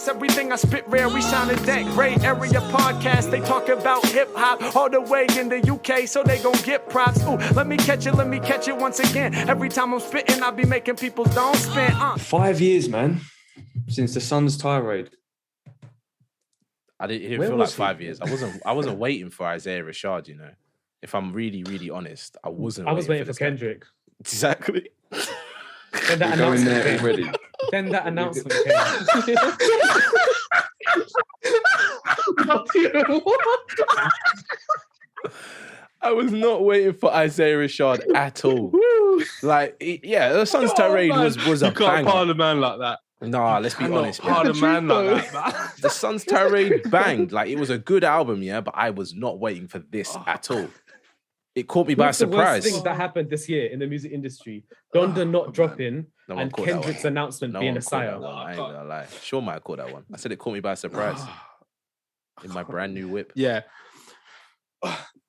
Everything I spit rare, we sound a deck. Gray area podcast, they talk about hip hop all the way in the UK, so they gon' get props. Ooh, let me catch it once again. Every time I'm spitting, I be making people don't spin. 5 years, man, since the Suns tirade. I didn't feel like 5 years. I wasn't waiting for Isaiah Rashad, you know. If I'm really, really honest, I was waiting for Kendrick. Exactly. Then that announcement came. Then that announcement came. I was not waiting for Isaiah Rashad at all. Like, the Suns tirade was a you can't banger. pile a man like that. Nah, let's be honest, man. Pile a man like that, man. The Suns tirade banged. Like, it was a good album, yeah, but I was not waiting for this at all. It caught me by surprise. The worst thing that happened this year in the music industry, Donda not dropping and Kendrick's announcement being a sire. I ain't gonna lie. Sure might have caught that one. I said it caught me by surprise. In my brand new whip. Yeah.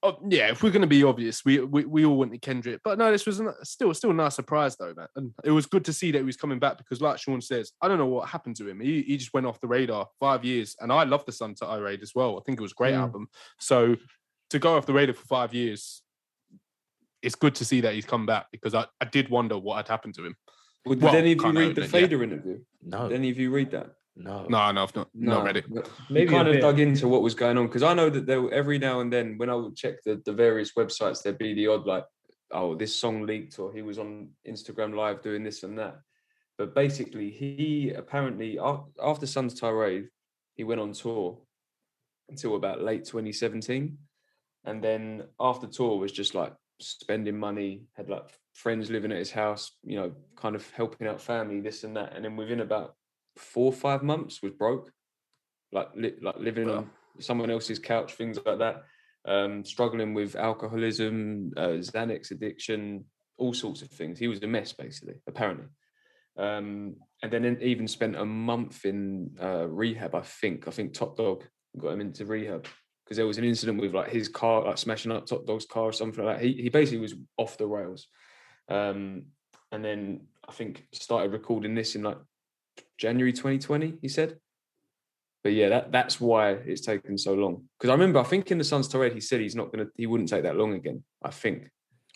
If we're going to be obvious, we all wanted Kendrick. But no, this was still a nice surprise, though, man. And it was good to see that he was coming back because, like Sean says, I don't know what happened to him. He just went off the radar 5 years. And I love the Sun Tirade as well. I think it was a great album. So to go off the radar for 5 years, it's good to see that he's come back because I did wonder what had happened to him. Well, did any of you read the Fader interview? No. Did any of you read that? No, I've not read it. Maybe kind of dug into what was going on because I know that there every now and then when I would check the various websites, there'd be the odd like, oh, this song leaked or he was on Instagram Live doing this and that. But basically, he apparently after Sun's Tirade, he went on tour until about late 2017, and then after tour was just like spending money, had like friends living at his house, you know, kind of helping out family, this and that, and then within about 4 or 5 months was broke, like living on someone else's couch, things like that, struggling with alcoholism, Xanax addiction, all sorts of things. He was a mess, basically, apparently. And then even spent a month in rehab, I think Top Dog got him into rehab because there was an incident with like his car, like smashing up Top Dog's car or something like that. He basically was off the rails. And then I think started recording this in like January 2020, he said. But yeah, that's why it's taken so long. Because I think in the Suns Tirade, he said he wouldn't take that long again, I think.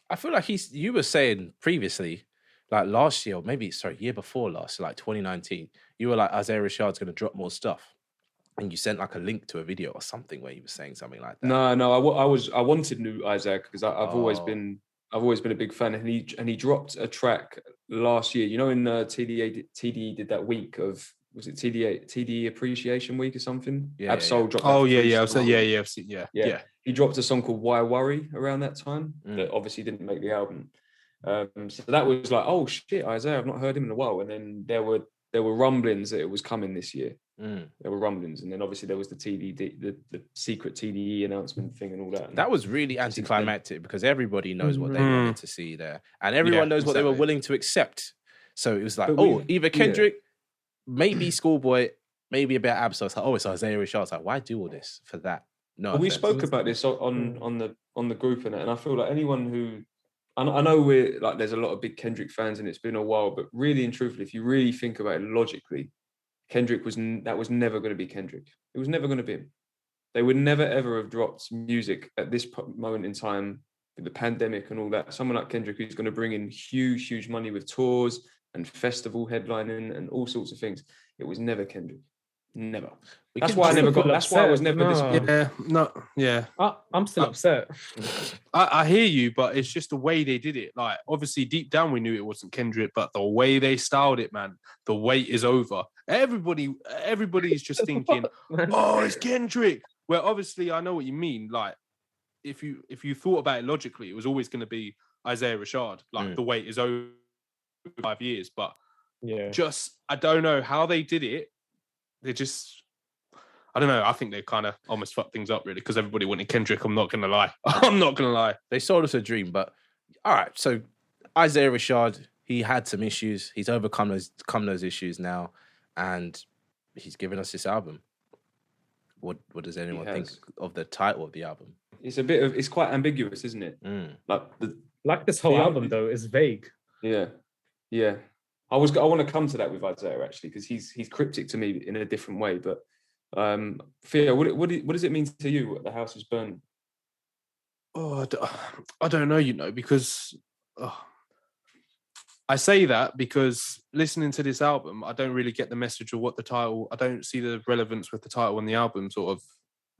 I feel like you were saying previously, like last year, or maybe, year before last, like 2019, you were like, Isaiah Rashad's going to drop more stuff. And you sent like a link to a video or something where he was saying something like that. No, I wanted new Isaiah because I've always been a big fan, and he dropped a track last year. You know, in TDE did that week of, was it TDE Appreciation Week or something? Yeah. Absol dropped. Oh yeah. He dropped a song called Why Worry around that time that obviously didn't make the album. So that was like, oh shit, Isaiah, I've not heard him in a while. And then there were rumblings that it was coming this year. There were rumblings, and then obviously there was the TDD, the secret TDE announcement thing, and all that. That was really anticlimactic because everybody knows what they wanted to see there, and everyone knows what they were willing to accept. So it was like, either Kendrick, maybe Schoolboy, maybe a bit of Absol. It's like, it's Isaiah Rashad. It's like, why do all this for that? No, we spoke about this on the group and I feel like anyone who, I know we're like, there's a lot of big Kendrick fans, and it's been a while, but really and truthfully, if you really think about it logically, Kendrick was never going to be Kendrick. It was never going to be him. They would never ever have dropped music at this moment in time with the pandemic and all that. Someone like Kendrick who's going to bring in huge money with tours and festival headlining and all sorts of things. It was never Kendrick. Never. That's why I was never this. I'm still upset. I hear you, but it's just the way they did it. Like, obviously, deep down, we knew it wasn't Kendrick, but the way they styled it, man, the wait is over. Everybody's just thinking, oh, it's Kendrick. Well, obviously, I know what you mean. Like, if you thought about it logically, it was always going to be Isaiah Rashad. Like, the wait is over 5 years. But I don't know how they did it. They just, I don't know. I think they kind of almost fucked things up, really, because everybody wanted Kendrick. I'm not going to lie. They sold us a dream, but all right. So Isaiah Rashad, he had some issues. He's overcome those issues now, and he's given us this album. What does anyone think of the title of the album? It's quite ambiguous, isn't it? Like this whole album though is vague. Yeah. I want to come to that with Isaiah actually, because he's cryptic to me in a different way. But Theo, what does it mean to you what the house is burning? Oh, I don't know, because I say that because listening to this album, I don't really get the message of what the title. I don't see the relevance with the title and the album sort of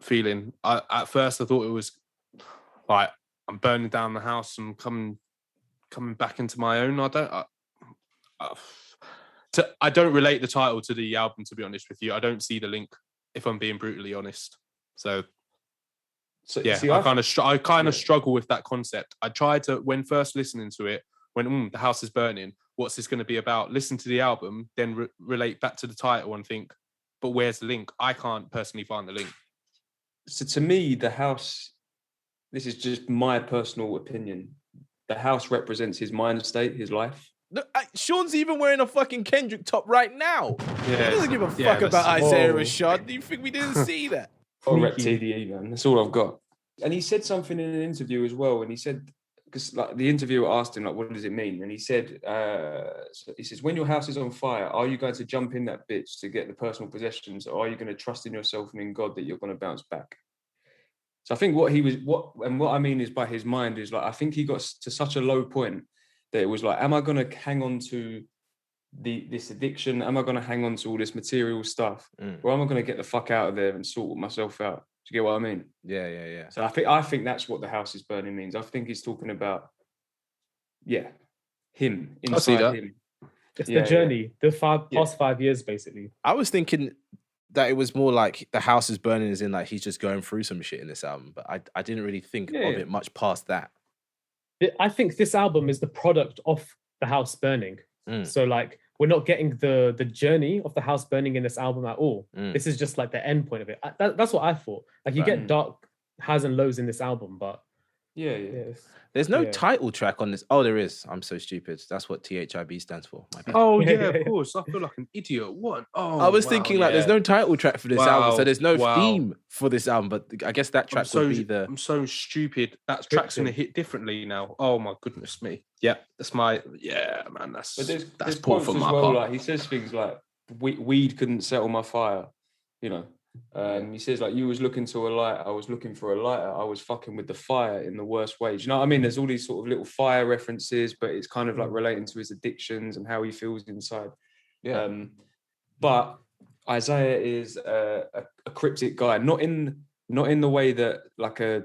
feeling. At first I thought it was like I'm burning down the house and coming back into my own. I don't relate the title to the album, to be honest with you. I don't see the link, if I'm being brutally honest. So yeah, see, I kind of struggle with that concept. I tried to, when first listening to it, when the house is burning, what's this going to be about? Listen to the album, then relate back to the title and think, but where's the link? I can't personally find the link. So to me, the house, this is just my personal opinion. The house represents his mind state, his life. Look, Sean's even wearing a fucking Kendrick top right now. Yeah. He doesn't give a fuck about Isaiah Rashad. Do you think we didn't see that? Or rep TDE, man. That's all I've got. And he said something in an interview as well. And he said, because like the interviewer asked him, like, what does it mean? And he said, he says, when your house is on fire, are you going to jump in that bitch to get the personal possessions, or are you going to trust in yourself and in God that you're going to bounce back? So I think what I mean is by his mind is like, I think he got to such a low point that it was like, am I going to hang on to this addiction? Am I going to hang on to all this material stuff? Or am I going to get the fuck out of there and sort myself out? Do you get what I mean? Yeah. So I think that's what the house is burning means. I think he's talking about, him, inside him. It's the journey, the past 5 years, basically. I was thinking that it was more like the house is burning as in like he's just going through some shit in this album, but I didn't really think of it much past that. I think this album is the product of the house burning. So like we're not getting the journey of the house burning in this album at all. This is just like the end point of it. That's what I thought. Like you get dark highs and lows in this album, but there's no title track on this. Oh, there is. I'm so stupid. That's what THIB stands for. Oh yeah, of course. I feel like an idiot. What? Oh, I was thinking like there's no title track for this album, so there's no theme for this album. But I guess that track would be the. I'm so stupid. That track's gonna hit differently now. Oh my goodness me. Yeah, that's my man. That's poor for my part. Like he says things like weed couldn't settle my fire. You know. He says like you was looking to a light, I was looking for a lighter, I was fucking with the fire in the worst ways. You know what I mean? There's all these sort of little fire references, but it's kind of like relating to his addictions and how he feels inside. But Isaiah is a cryptic guy, not in the way that like a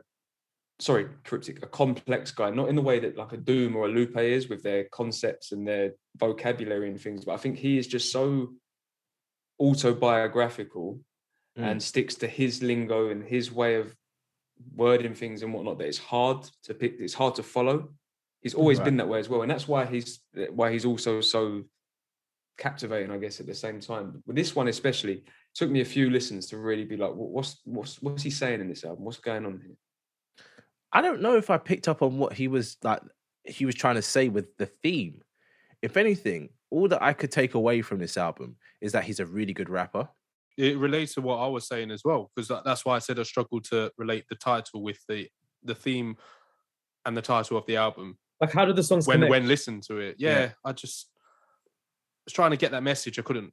complex guy, not in the way that like a Doom or a Lupe is with their concepts and their vocabulary and things. But I think he is just so autobiographical and sticks to his lingo and his way of wording things and whatnot that it's hard to pick, it's hard to follow. He's always been that way as well, and that's why he's also so captivating, I guess, at the same time. With this one especially, it took me a few listens to really be like, what's he saying in this album? What's going on here? I don't know if I picked up on what he was trying to say with the theme. If anything, all that I could take away from this album is that he's a really good rapper. It relates to what I was saying as well, because that's why I said I struggled to relate the title with the theme and the title of the album. Like, how did the songs when listened to it? I just was trying to get that message. I couldn't.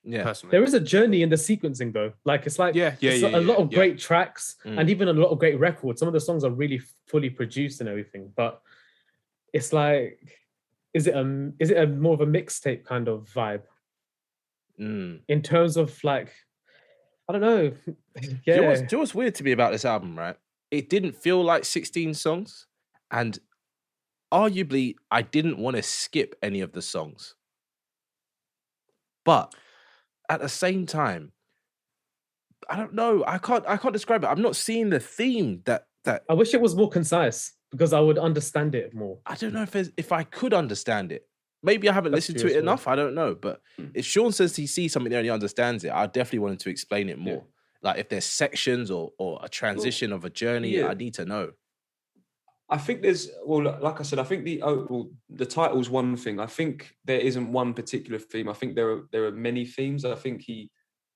Personally, there is a journey in the sequencing though. Like it's like a lot of great tracks and even a lot of great records. Some of the songs are really fully produced and everything, but it's like, is it a more of a mixtape kind of vibe? In terms of like, I don't know. Do you know what's weird to me about this album, right? It didn't feel like 16 songs, and arguably I didn't want to skip any of the songs. But at the same time, I don't know. I can't describe it. I'm not seeing the theme that I wish it was more concise because I would understand it more. I don't know if I could understand it. Maybe I haven't listened to it enough. I don't know. But if Sean says he sees something there and he understands it, I definitely want him to explain it more. Like if there's sections or a transition of a journey, I need to know. I think like I said, I think the title's one thing. I think there isn't one particular theme. I think there are many themes. I think he,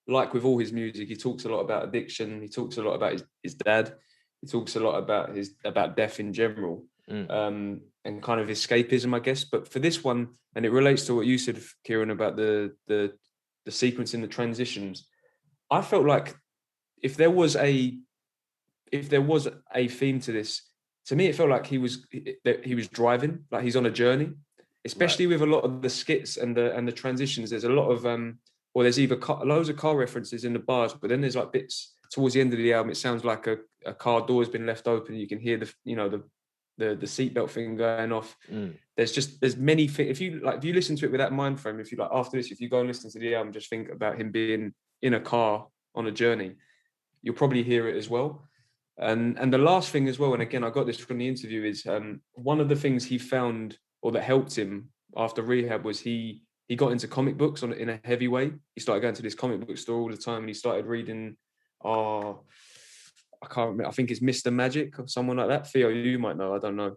like with all his music, he talks a lot about addiction. He talks a lot about his dad. He talks a lot about death in general. and kind of escapism, I guess. But for this one, and it relates to what you said, Kieran, about the sequence in the transitions, I felt like if there was a theme to this, to me it felt like he was driving, like he's on a journey, especially with a lot of the skits and the transitions. There's a lot of or there's either loads of car references in the bars, but then there's like bits towards the end of the album. It sounds like a car door has been left open. You can hear the seatbelt thing going off. There's many things. If you listen to it with that mind frame, if you like after this, if you go and listen to the album, just think about him being in a car on a journey, you'll probably hear it as well. And the last thing as well, and again I got this from the interview, is one of the things he found or that helped him after rehab was he got into comic books in a heavy way. He started going to this comic book store all the time, and he started reading. I can't remember. I think it's Mr. Magic or someone like that. Theo, you might know. I don't know.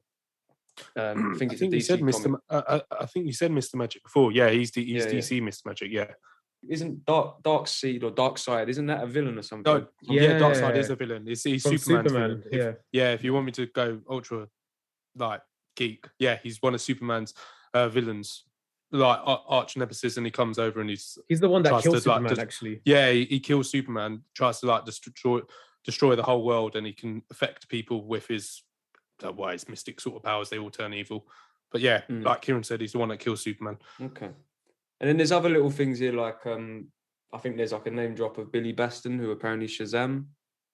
I think it's a DC comic. I think you said Mr. Magic before. Yeah, he's DC Mr. Magic. Yeah. Isn't Dark Seed or Dark Side? Isn't that a villain or something? No, Dark Side is a villain. He's Superman. If you want me to go ultra like geek, he's one of Superman's villains, like arch nemesis, and he comes over and he's the one that kills Superman. Actually, he kills Superman, tries to like destroy the whole world, and he can affect people with his mystic sort of powers. They all turn evil. But like Kieran said, he's the one that kills Superman. Okay. And then there's other little things here, like I think there's like a name drop of Billy Baston, who apparently Shazam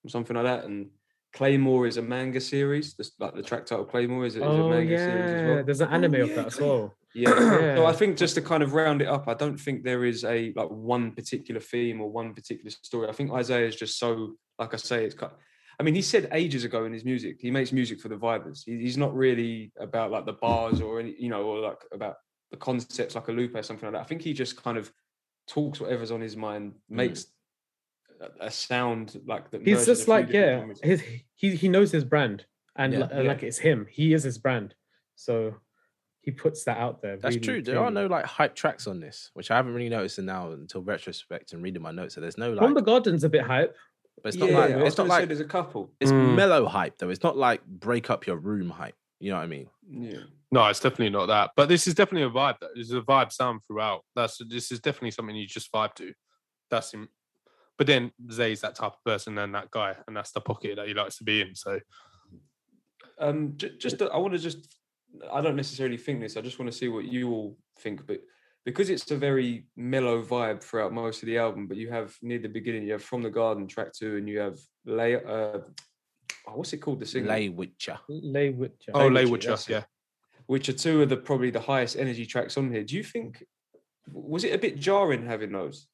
or something like that. And Claymore is a manga series. Like the track title Claymore is a manga series as well. There's an anime of that as well. Yeah. So I think just to kind of round it up, I don't think there is a like one particular theme or one particular story. I think Isaiah is just so, like I say, he said ages ago in his music, he makes music for the vibers. He's not really about like the bars or any, or like about the concepts like a loop or something like that. I think he just kind of talks whatever's on his mind, makes a sound like that. He's just like he knows his brand and like it's him. He is his brand, so he puts that out there. That's really true. There are no like hype tracks on this, which I haven't really noticed now until retrospect and reading my notes. So there's no like. From the Garden's a bit hype. But it's not like there's a couple. It's mellow hype though. It's not like break up your room hype. You know what I mean? Yeah. No, it's definitely not that. But this is definitely a vibe. This is a vibe sound throughout. This is definitely something you just vibe to. That's him. But then Zay's that type of person and that guy, and that's the pocket that he likes to be in. So, I don't necessarily think this. I just want to see what you all think. But because it's a very mellow vibe throughout most of the album, but you have near the beginning, you have From the Garden, track 2, and you have what's it called? The single? Lay Witcher. Lay Witcher. Oh, Lay Witcher, yeah. Which are two of probably the highest energy tracks on here. Do you think, was it a bit jarring having those?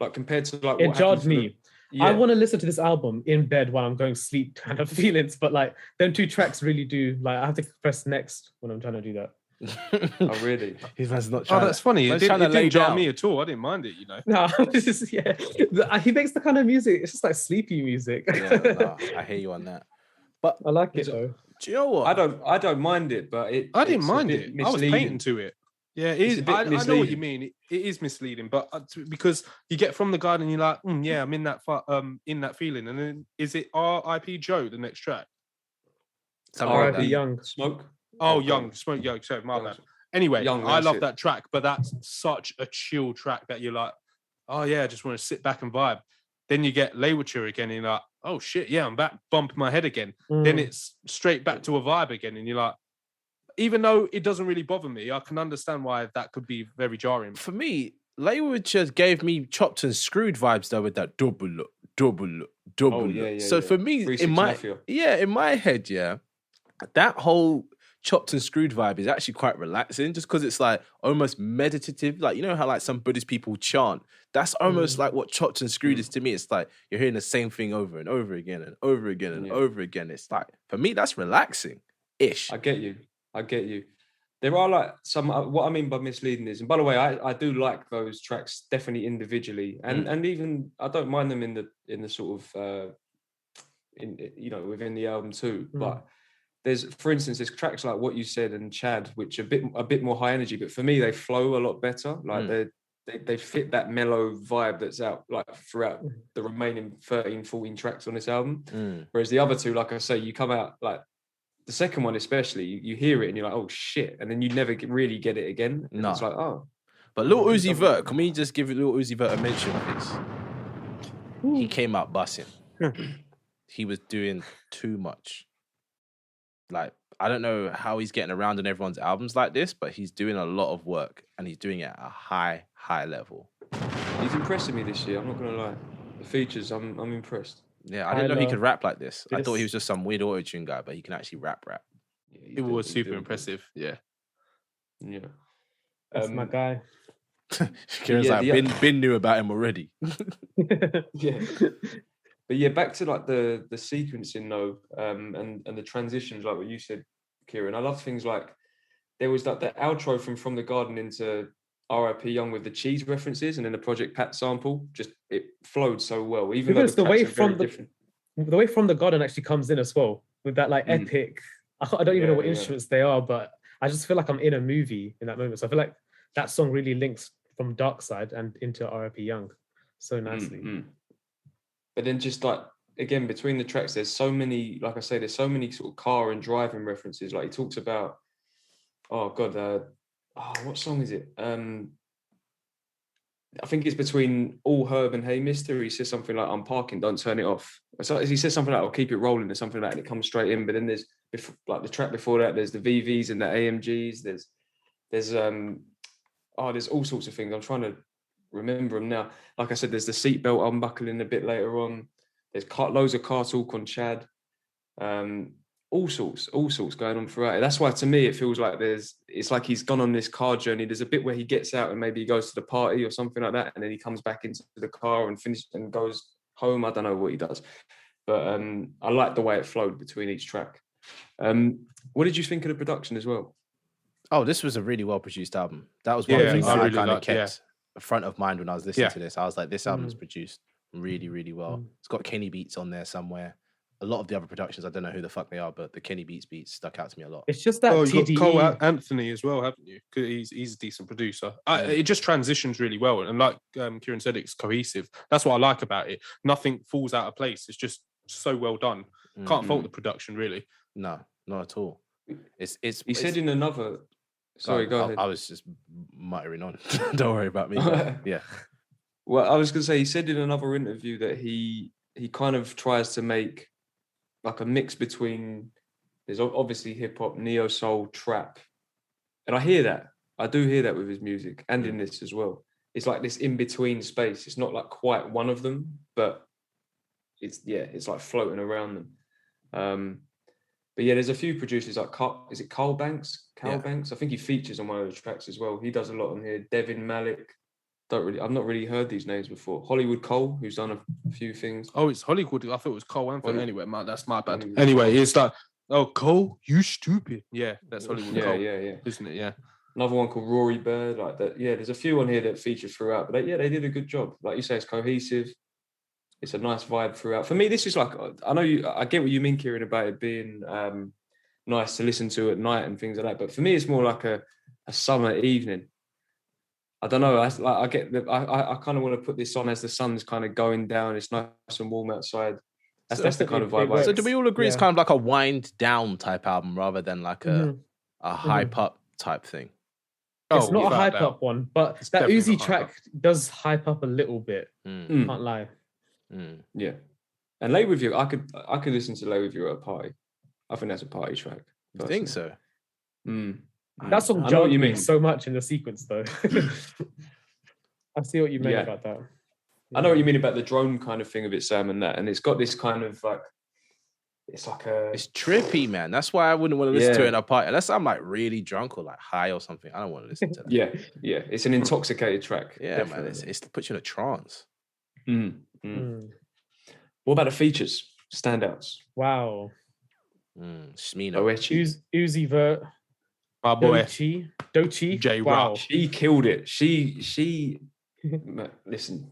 Like compared to like it jarred me. I want to listen to this album in bed while I'm going to sleep kind of feelings, but like them two tracks really do, like I have to press next when I'm trying to do that. Oh really? His man's not trying. Oh, that's funny. It didn't jar me at all. I didn't mind it, No, this is he makes the kind of music. It's just like sleepy music. I hear you on that. But I like it though. Do you know what? I don't mind it, but I didn't mind it. I was painting to it. Yeah, it is. I know what you mean. It is misleading, but because you get From the Garden, you're like, I'm in that feeling. And then is it R.I.P. Joe, the next track? R.I.P. Young Smoke. Oh, Young Smoke. Young. Sorry, my bad. Anyway, I love that track, but that's such a chill track that you're like, oh yeah, I just want to sit back and vibe. Then you get Lay Witcher again, and you're like, oh shit, yeah, I'm back, bumping my head again. Then it's straight back to a vibe again, and you're like, even though it doesn't really bother me, I can understand why that could be very jarring. For me, Lay Witcher gave me Chopped and Screwed vibes though with that double look. So for me, in my head, that whole Chopped and Screwed vibe is actually quite relaxing, just because it's like almost meditative. Like, you know how like some Buddhist people chant? That's almost like what Chopped and Screwed is to me. It's like you're hearing the same thing over and over again and over again and over again. It's like, for me, that's relaxing-ish. I get you. There are like some, what I mean by misleading is, and by the way, I do like those tracks definitely individually, and even I don't mind them in the sort of within the album too. But there's, for instance, there's tracks like What You Said and Chad, which are a bit more high energy, but for me they flow a lot better. Like they fit that mellow vibe that's out like throughout the remaining 13, 14 tracks on this album. Whereas the other two, like I say, you come out like the second one especially, you hear it and you're like, oh shit, and then you never really get it again. And it's like, oh. But Lil Uzi Vert, can we just give Lil Uzi Vert a mention, please? He came out bussing. He was doing too much. Like, I don't know how he's getting around on everyone's albums like this, but he's doing a lot of work and he's doing it at a high level. He's impressing me this year, I'm not going to lie. The features, I'm impressed. Yeah, I didn't know he could rap like this. I thought he was just some weird auto-tune guy, but he can actually rap. Yeah, it was super impressive. Yeah. That's my guy. Kieran's like, Bin knew about him already. Yeah. But yeah, back to like the sequencing though, and the transitions, like what you said, Kieran. I love things like there was like the outro from the Garden into R.I.P. Young with the cheese references, and then the Project Pat sample. Just it flowed so well, even though the way from the way From the Garden actually comes in as well with that like epic. I don't even know what instruments they are, but I just feel like I'm in a movie in that moment. So I feel like that song really links from Dark Side and into R.I.P. Young so nicely. But then just like, again, between the tracks, there's so many, like I say, there's so many sort of car and driving references. Like he talks about, what song is it? I think it's between All Herb and Hey Mister. He says something like, I'm parking, don't turn it off. So he says something like, I'll keep it rolling or something like that, and it comes straight in. But then there's, like the track before that, there's the VVs and the AMGs. There's all sorts of things. I'm trying to remember them now. Like I said, there's the seatbelt unbuckling a bit later on. There's loads of car talk on Chad. All sorts going on throughout it. That's why to me it feels like it's like he's gone on this car journey. There's a bit where he gets out and maybe he goes to the party or something like that, and then he comes back into the car and finishes and goes home. I don't know what he does, but I like the way it flowed between each track. What did you think of the production as well? Oh, this was a really well produced album. That was one of the things that I kind of kept front of mind when I was listening to this. I was like, this album is produced really, really well. It's got Kenny beats on there somewhere. A lot of the other productions, I don't know who the fuck they are, but the Kenny beats stuck out to me a lot. It's just that you've got Cole Anthony as well, haven't you? Because he's a decent producer. It just transitions really well, and like Kieran said, it's cohesive. That's what I like about it. Nothing falls out of place. It's just so well done. Can't fault the production, really. No, not at all. He said in another. Sorry, go ahead. I was just muttering on. Don't worry about me. Yeah. Well, I was going to say, he said in another interview that he kind of tries to make like a mix between, there's obviously hip hop, neo soul, trap. And I hear that. I do hear that with his music and in this as well. It's like this in between space. It's not like quite one of them, but it's like floating around them. But yeah, there's a few producers like is it Carl Banks? Banks? I think he features on one of the tracks as well. He does a lot on here. Devin Malik. I've not really heard these names before. Hollywood Cole, who's done a few things. Oh, it's Hollywood. I thought it was Cole Anthony. Anyway, man, that's my bad. Anyway, it's like, oh, Cole, you stupid. Yeah, that's Hollywood Cole. Yeah. Isn't it? Yeah. Another one called Rory Bird, like that. Yeah, there's a few on here that feature throughout. But they did a good job. Like you say, it's cohesive. It's a nice vibe throughout. For me, this is like, I get what you mean, Kieran, about it being nice to listen to at night and things like that. But for me, it's more like a summer evening. I don't know. I kind of want to put this on as the sun's kind of going down. It's nice and warm outside. That's the kind of vibe. So do we all agree it's kind of like a wind down type album rather than like a hype up type thing? It's not a hype up one, but that Uzi track does hype up a little bit. Can't lie. Yeah, and Lay With You, I could listen to Lay With You at a party. I think that's a party track. I think so. That song jarred me so much in the sequence, though. I see what you meant about that. I know what you mean about the drone kind of thing of it, Sam, and that, and it's got this kind of like, it's trippy, man. That's why I wouldn't want to listen to it in a party unless I'm like really drunk or like high or something. I don't want to listen to that. Yeah, it's an intoxicated track. Yeah, definitely. Man, it puts you in a trance. What about the features? Standouts? Wow. Smino. Uzi Vert. My boy. Doechii. J-Rock. Wow. She killed it. She listen.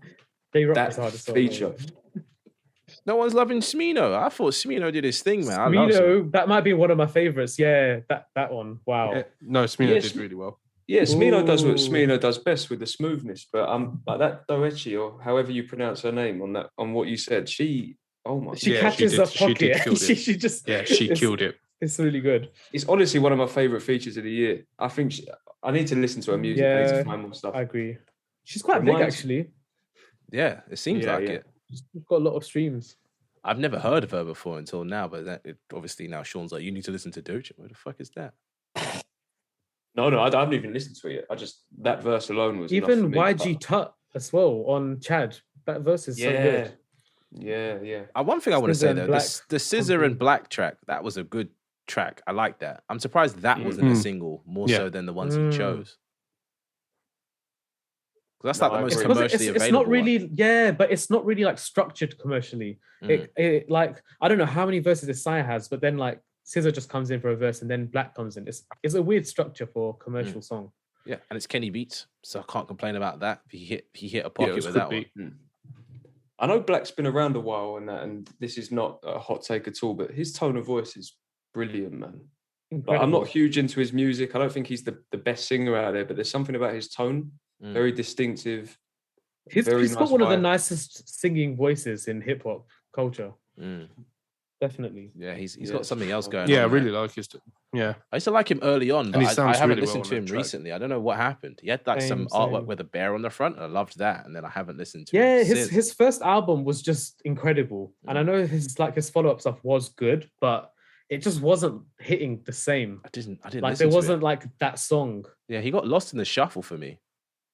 J-Rock that feature. No one's loving Smino. I thought Smino did his thing, man. Smino, that might be one of my favorites. Yeah, that one. Wow. Yeah, no, Smino did really well. Yeah, Smino does what Smino does best with the smoothness. But like that Doechii, or however you pronounce her name, on what you said, she catches a pocket. She killed it. She killed it. It's really good. It's honestly one of my favorite features of the year. I think I need to listen to her music. I need to find more stuff. I agree. She's quite big, actually. Yeah, it seems like it. She's got a lot of streams. I've never heard of her before until now, but obviously now Sean's like, you need to listen to Doja. What the fuck is that? No, I haven't even listened to it yet. That verse alone was even YG Tut as well on Chad. That verse is so good. Yeah. One thing I want to say though, the Scissor and Black track, that was a good track. I like that. I'm surprised that wasn't a single more so than the ones he chose. That's like the most commercially available. It's not really, but it's not really like structured commercially. It like, I don't know how many verses Isaiah has, but then like Scissor just comes in for a verse and then Black comes in. It's a weird structure for a commercial song. Yeah, and it's Kenny Beats, so I can't complain about that. He hit a pocket with that one. I know Black's been around a while and this is not a hot take at all, but his tone of voice is brilliant, man. Like, I'm not huge into his music. I don't think he's the best singer out there, but there's something about his tone, very distinctive. He's got one of the nicest singing voices in hip hop culture. Definitely. Yeah, he's got something else going on. Yeah, I really like his. I used to like him early on, but I haven't really listened to him recently. I don't know what happened. He had like some artwork with a bear on the front, and I loved that. And then I haven't listened to him. Yeah, his first album was just incredible. And I know his follow-up stuff was good, but it just wasn't hitting the same. I didn't like there wasn't like that song. Yeah, he got lost in the shuffle for me.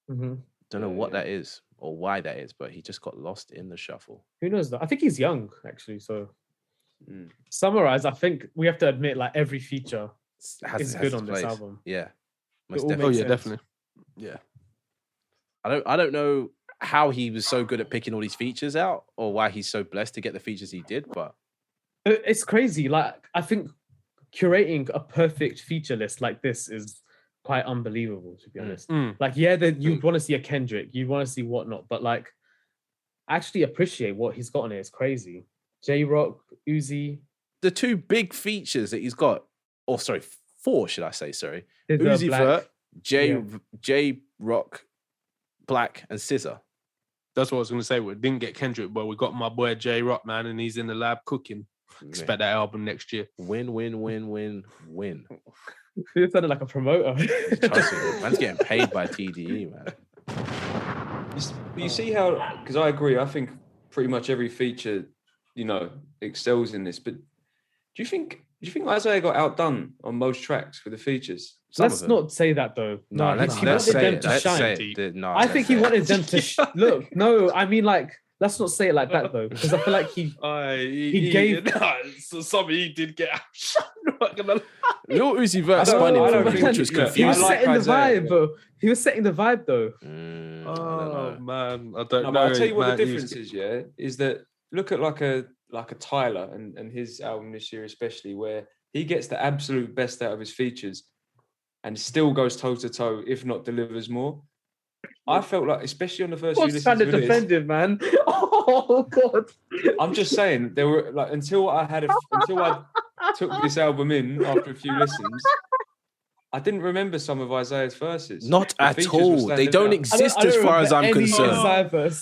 Mm-hmm. Don't know what that is or why that is, but he just got lost in the shuffle. Who knows though? I think he's young actually, so summarize, I think we have to admit like every feature is good on this album. Yeah. Definitely. Yeah. I don't know how he was so good at picking all these features out or why he's so blessed to get the features he did, but it's crazy. Like I think curating a perfect feature list like this is quite unbelievable, to be honest. Like you want to see a Kendrick, you want to see whatnot, but like actually appreciate what he's got on it. It's crazy. J-Rock, Uzi. The two big features that he's got, four, should I say, Uzi Vert, J-Rock, Black, and Scissor. That's what I was going to say. We didn't get Kendrick, but we got my boy J-Rock, man, and he's in the lab cooking. Expect that album next year. Win, win, win, win, win. You sounded like a promoter. Man's getting paid by TDE, man. You see how, because I agree, I think pretty much every feature, excels in this, but do you think Isaiah got outdone on most tracks with the features? Let's not say that though. No, let's say it. Let's say it. No, I think he wanted them to look. No, I mean like let's not say it like that though, because I feel like he gave. So something he did get outshone. Lil Uzi Vert spun him from which was confusing. He was setting the vibe, bro. He was setting the vibe though. Oh man, I don't know. But I'll tell you what the difference is. Is that look at like a Tyler and his album this year especially, where he gets the absolute best out of his features and still goes toe to toe, if not delivers more. I felt like, especially on the first few listens trying to defend him, man. Oh God! I'm just saying there were like until I took this album in after a few listens, I didn't remember some of Isaiah's verses. Not at all. They don't exist as far as I'm concerned.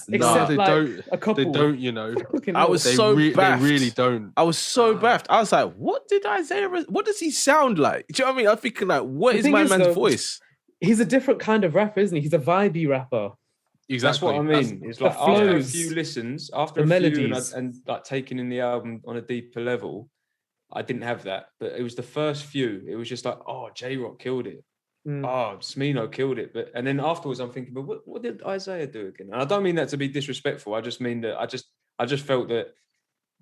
No, they don't. A couple. They don't. I was so baffed. They really don't. I was so baffed. I was like, "What did Isaiah? What does he sound like?" Do you know what I mean? I'm thinking like, "What is my man's voice?" He's a different kind of rapper, isn't he? He's a vibey rapper. Exactly. That's what I mean. It's like after a few listens, after a few and like taking in the album on a deeper level, I didn't have that. But it was the first few. It was just like, oh, J-Rock killed it. Oh, Smino killed it. But then afterwards, I'm thinking, but what did Isaiah do again? And I don't mean that to be disrespectful. I just mean that I just felt that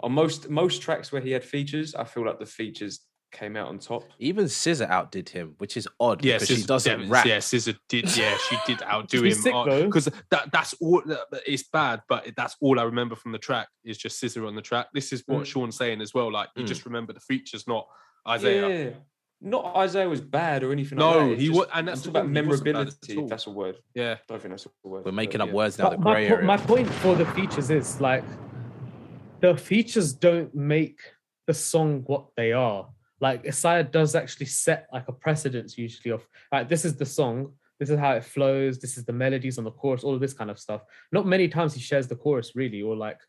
on most tracks where he had features, I feel like the features came out on top. Even Scissor outdid him, which is odd because she doesn't rap. Yeah, Scissor did. Yeah, she did outdo him because that's all. It's bad, but that's all I remember from the track is just Scissor on the track. This is what Sean's saying as well. Like you just remember the features, not Isaiah. Yeah. Not Isaiah was bad or anything. No, like that. he was, and that's about memorability. That's a word. Yeah, I don't think that's a word. We're making up words now. The grey area. My point for the features is like the features don't make the song what they are. Like Isaiah does actually set like a precedence usually of like this is the song, this is how it flows, this is the melodies on the chorus, all of this kind of stuff. Not many times he shares the chorus really, or like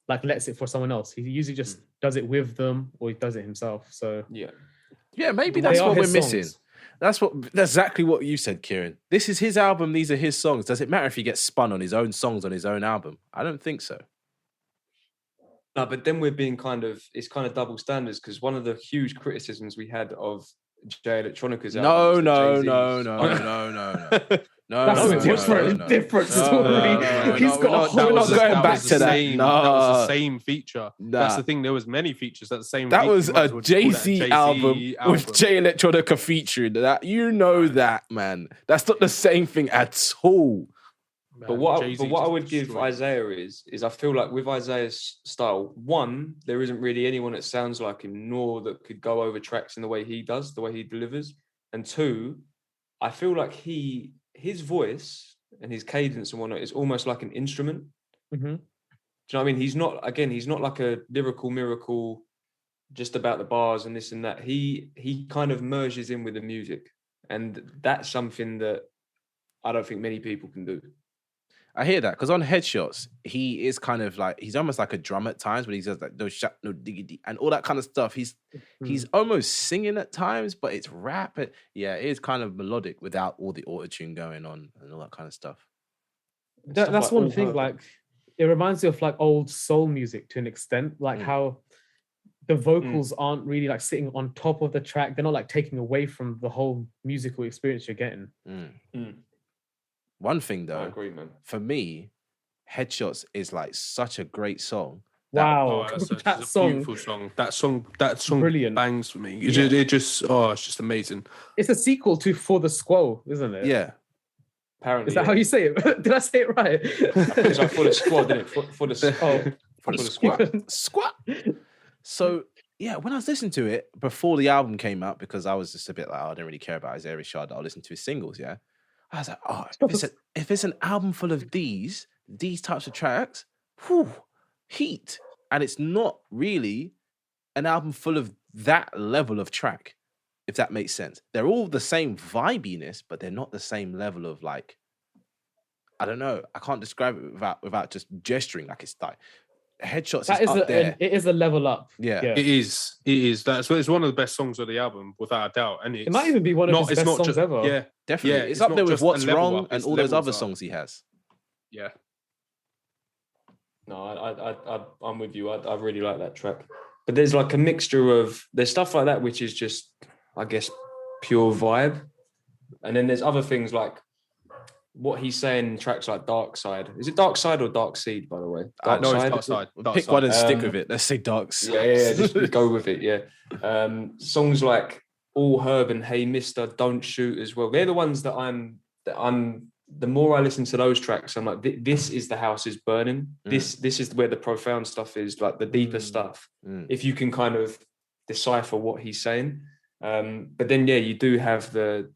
like lets it for someone else. He usually just does it with them, or he does it himself. So yeah, maybe that's what we're missing. That's exactly what you said, Kieran. This is his album. These are his songs. Does it matter if he gets spun on his own songs on his own album? I don't think so. No, but then we're being it's kind of double standards, because one of the huge criticisms we had of Jay Electronica's album. No. That's a different story. He's got. We're not going back to that. No, that was the same feature. That's the thing. There was many features. That was a Jay-Z album with Jay Electronica featuring that. That, man. That's not the same thing at all. Man, but what I would give Isaiah is I feel like with Isaiah's style, one, there isn't really anyone that sounds like him, nor that could go over tracks in the way he does, the way he delivers. And two, I feel like his voice and his cadence and whatnot is almost like an instrument. Mm-hmm. Do you know what I mean? He's not like a lyrical miracle just about the bars and this and that. He kind of merges in with the music. And that's something that I don't think many people can do. I hear that, because on Headshots, he is kind of like, he's almost like a drum at times, but he says like no shot, no diggity, and all that kind of stuff. He's almost singing at times, but it's rap. It is kind of melodic without all the autotune going on and all that kind of stuff. That's like one thing. Like, it reminds me of like old soul music to an extent, like how the vocals aren't really like sitting on top of the track. They're not like taking away from the whole musical experience you're getting. One thing though, I agree, man. For me, Headshots is like such a great song. Wow, that's a beautiful song. That song brilliant. Bangs for me. It's just amazing. It's a sequel to For the Squall, isn't it? Yeah. Apparently, is that how you say it? Did I say it right? It's like For the Squad, isn't it? For the Squad. So yeah, when I was listening to it before the album came out, because I was just a bit like, I don't really care about Isaiah Rashad. I'll listen to his singles. Yeah. I was like, if it's an album full of these types of tracks, heat. And it's not really an album full of that level of track, if that makes sense. They're all the same vibiness, but they're not the same level of like, I don't know. I can't describe it without just gesturing. Like, it's like Headshots is up there. It is a level up. Yeah. It is. It's one of the best songs of the album, without a doubt. And it might even be one of his best songs ever. Yeah, definitely. Yeah, it's up there with What's Wrong and all those other songs he has. Yeah. No, I'm with you. I really like that track. But there's like a mixture of, there's stuff like that which is just, I guess, pure vibe. And then there's other things like what he's saying in tracks like Dark Side. Is it Dark Side or Dark Seed, by the way? No, it's Dark Side. Pick one and stick with it. Let's say Dark Side. Yeah, just go with it, yeah. Songs like All Herb and Hey Mister, Don't Shoot as well. They're the ones that I'm the more I listen to those tracks, I'm like, this is the house is burning. This is where the profound stuff is, like the deeper stuff. If you can kind of decipher what he's saying. But then, yeah, you do have the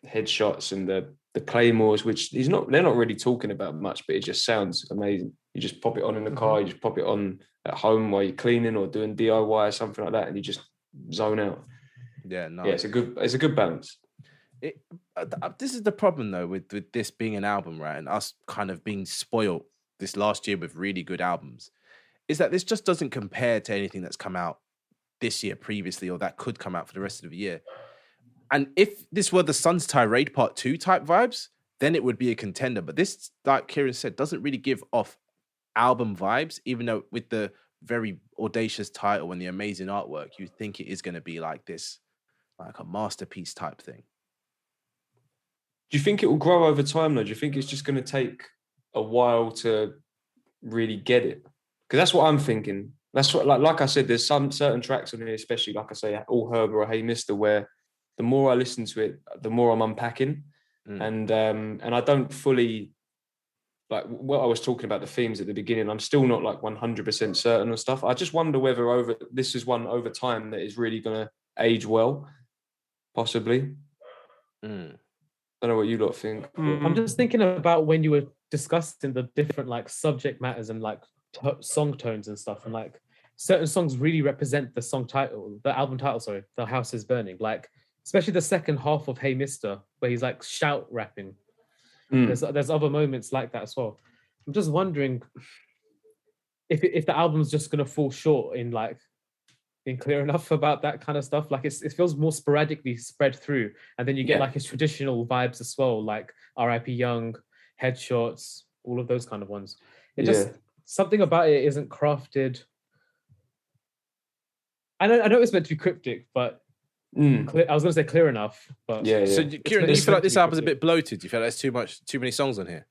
Headshots and the Claymores, which they're not really talking about much, but it just sounds amazing. You just pop it on in the car, you just pop it on at home while you're cleaning or doing DIY or something like that, and you just zone out. Yeah, no. Yeah, it's a good balance. This is the problem though with this being an album, right, and us kind of being spoiled this last year with really good albums, is that this just doesn't compare to anything that's come out this year previously or that could come out for the rest of the year. And if this were the Sun's Tirade Part 2 type vibes, then it would be a contender. But this, like Kieran said, doesn't really give off album vibes, even though with the very audacious title and the amazing artwork, you think it is going to be like this, like a masterpiece type thing. Do you think it will grow over time, though? Do you think it's just going to take a while to really get it? Because that's what I'm thinking. That's what, like I said, there's some certain tracks on here, especially, like I say, All Herb or Hey Mister, where the more I listen to it, the more I'm unpacking. And I don't fully, like what I was talking about, the themes at the beginning, I'm still not like 100% certain on stuff. I just wonder whether this is one over time that is really going to age well, possibly. I don't know what you lot think. I'm just thinking about when you were discussing the different like subject matters and like song tones and stuff, and like certain songs really represent the album title, sorry, The House is Burning. Like, especially the second half of Hey Mister, where he's like shout rapping. There's other moments like that as well. I'm just wondering, if the album's just gonna fall short in being clear enough about that kind of stuff. Like it feels more sporadically spread through, and then you get like his traditional vibes as well, like R.I.P. Young, Headshots, all of those kind of ones. It just something about it isn't crafted. I know it's meant to be cryptic, but I was going to say clear enough. But So, Kieran, do you feel like this album's a bit bloated? Do you feel like there's too many songs on here?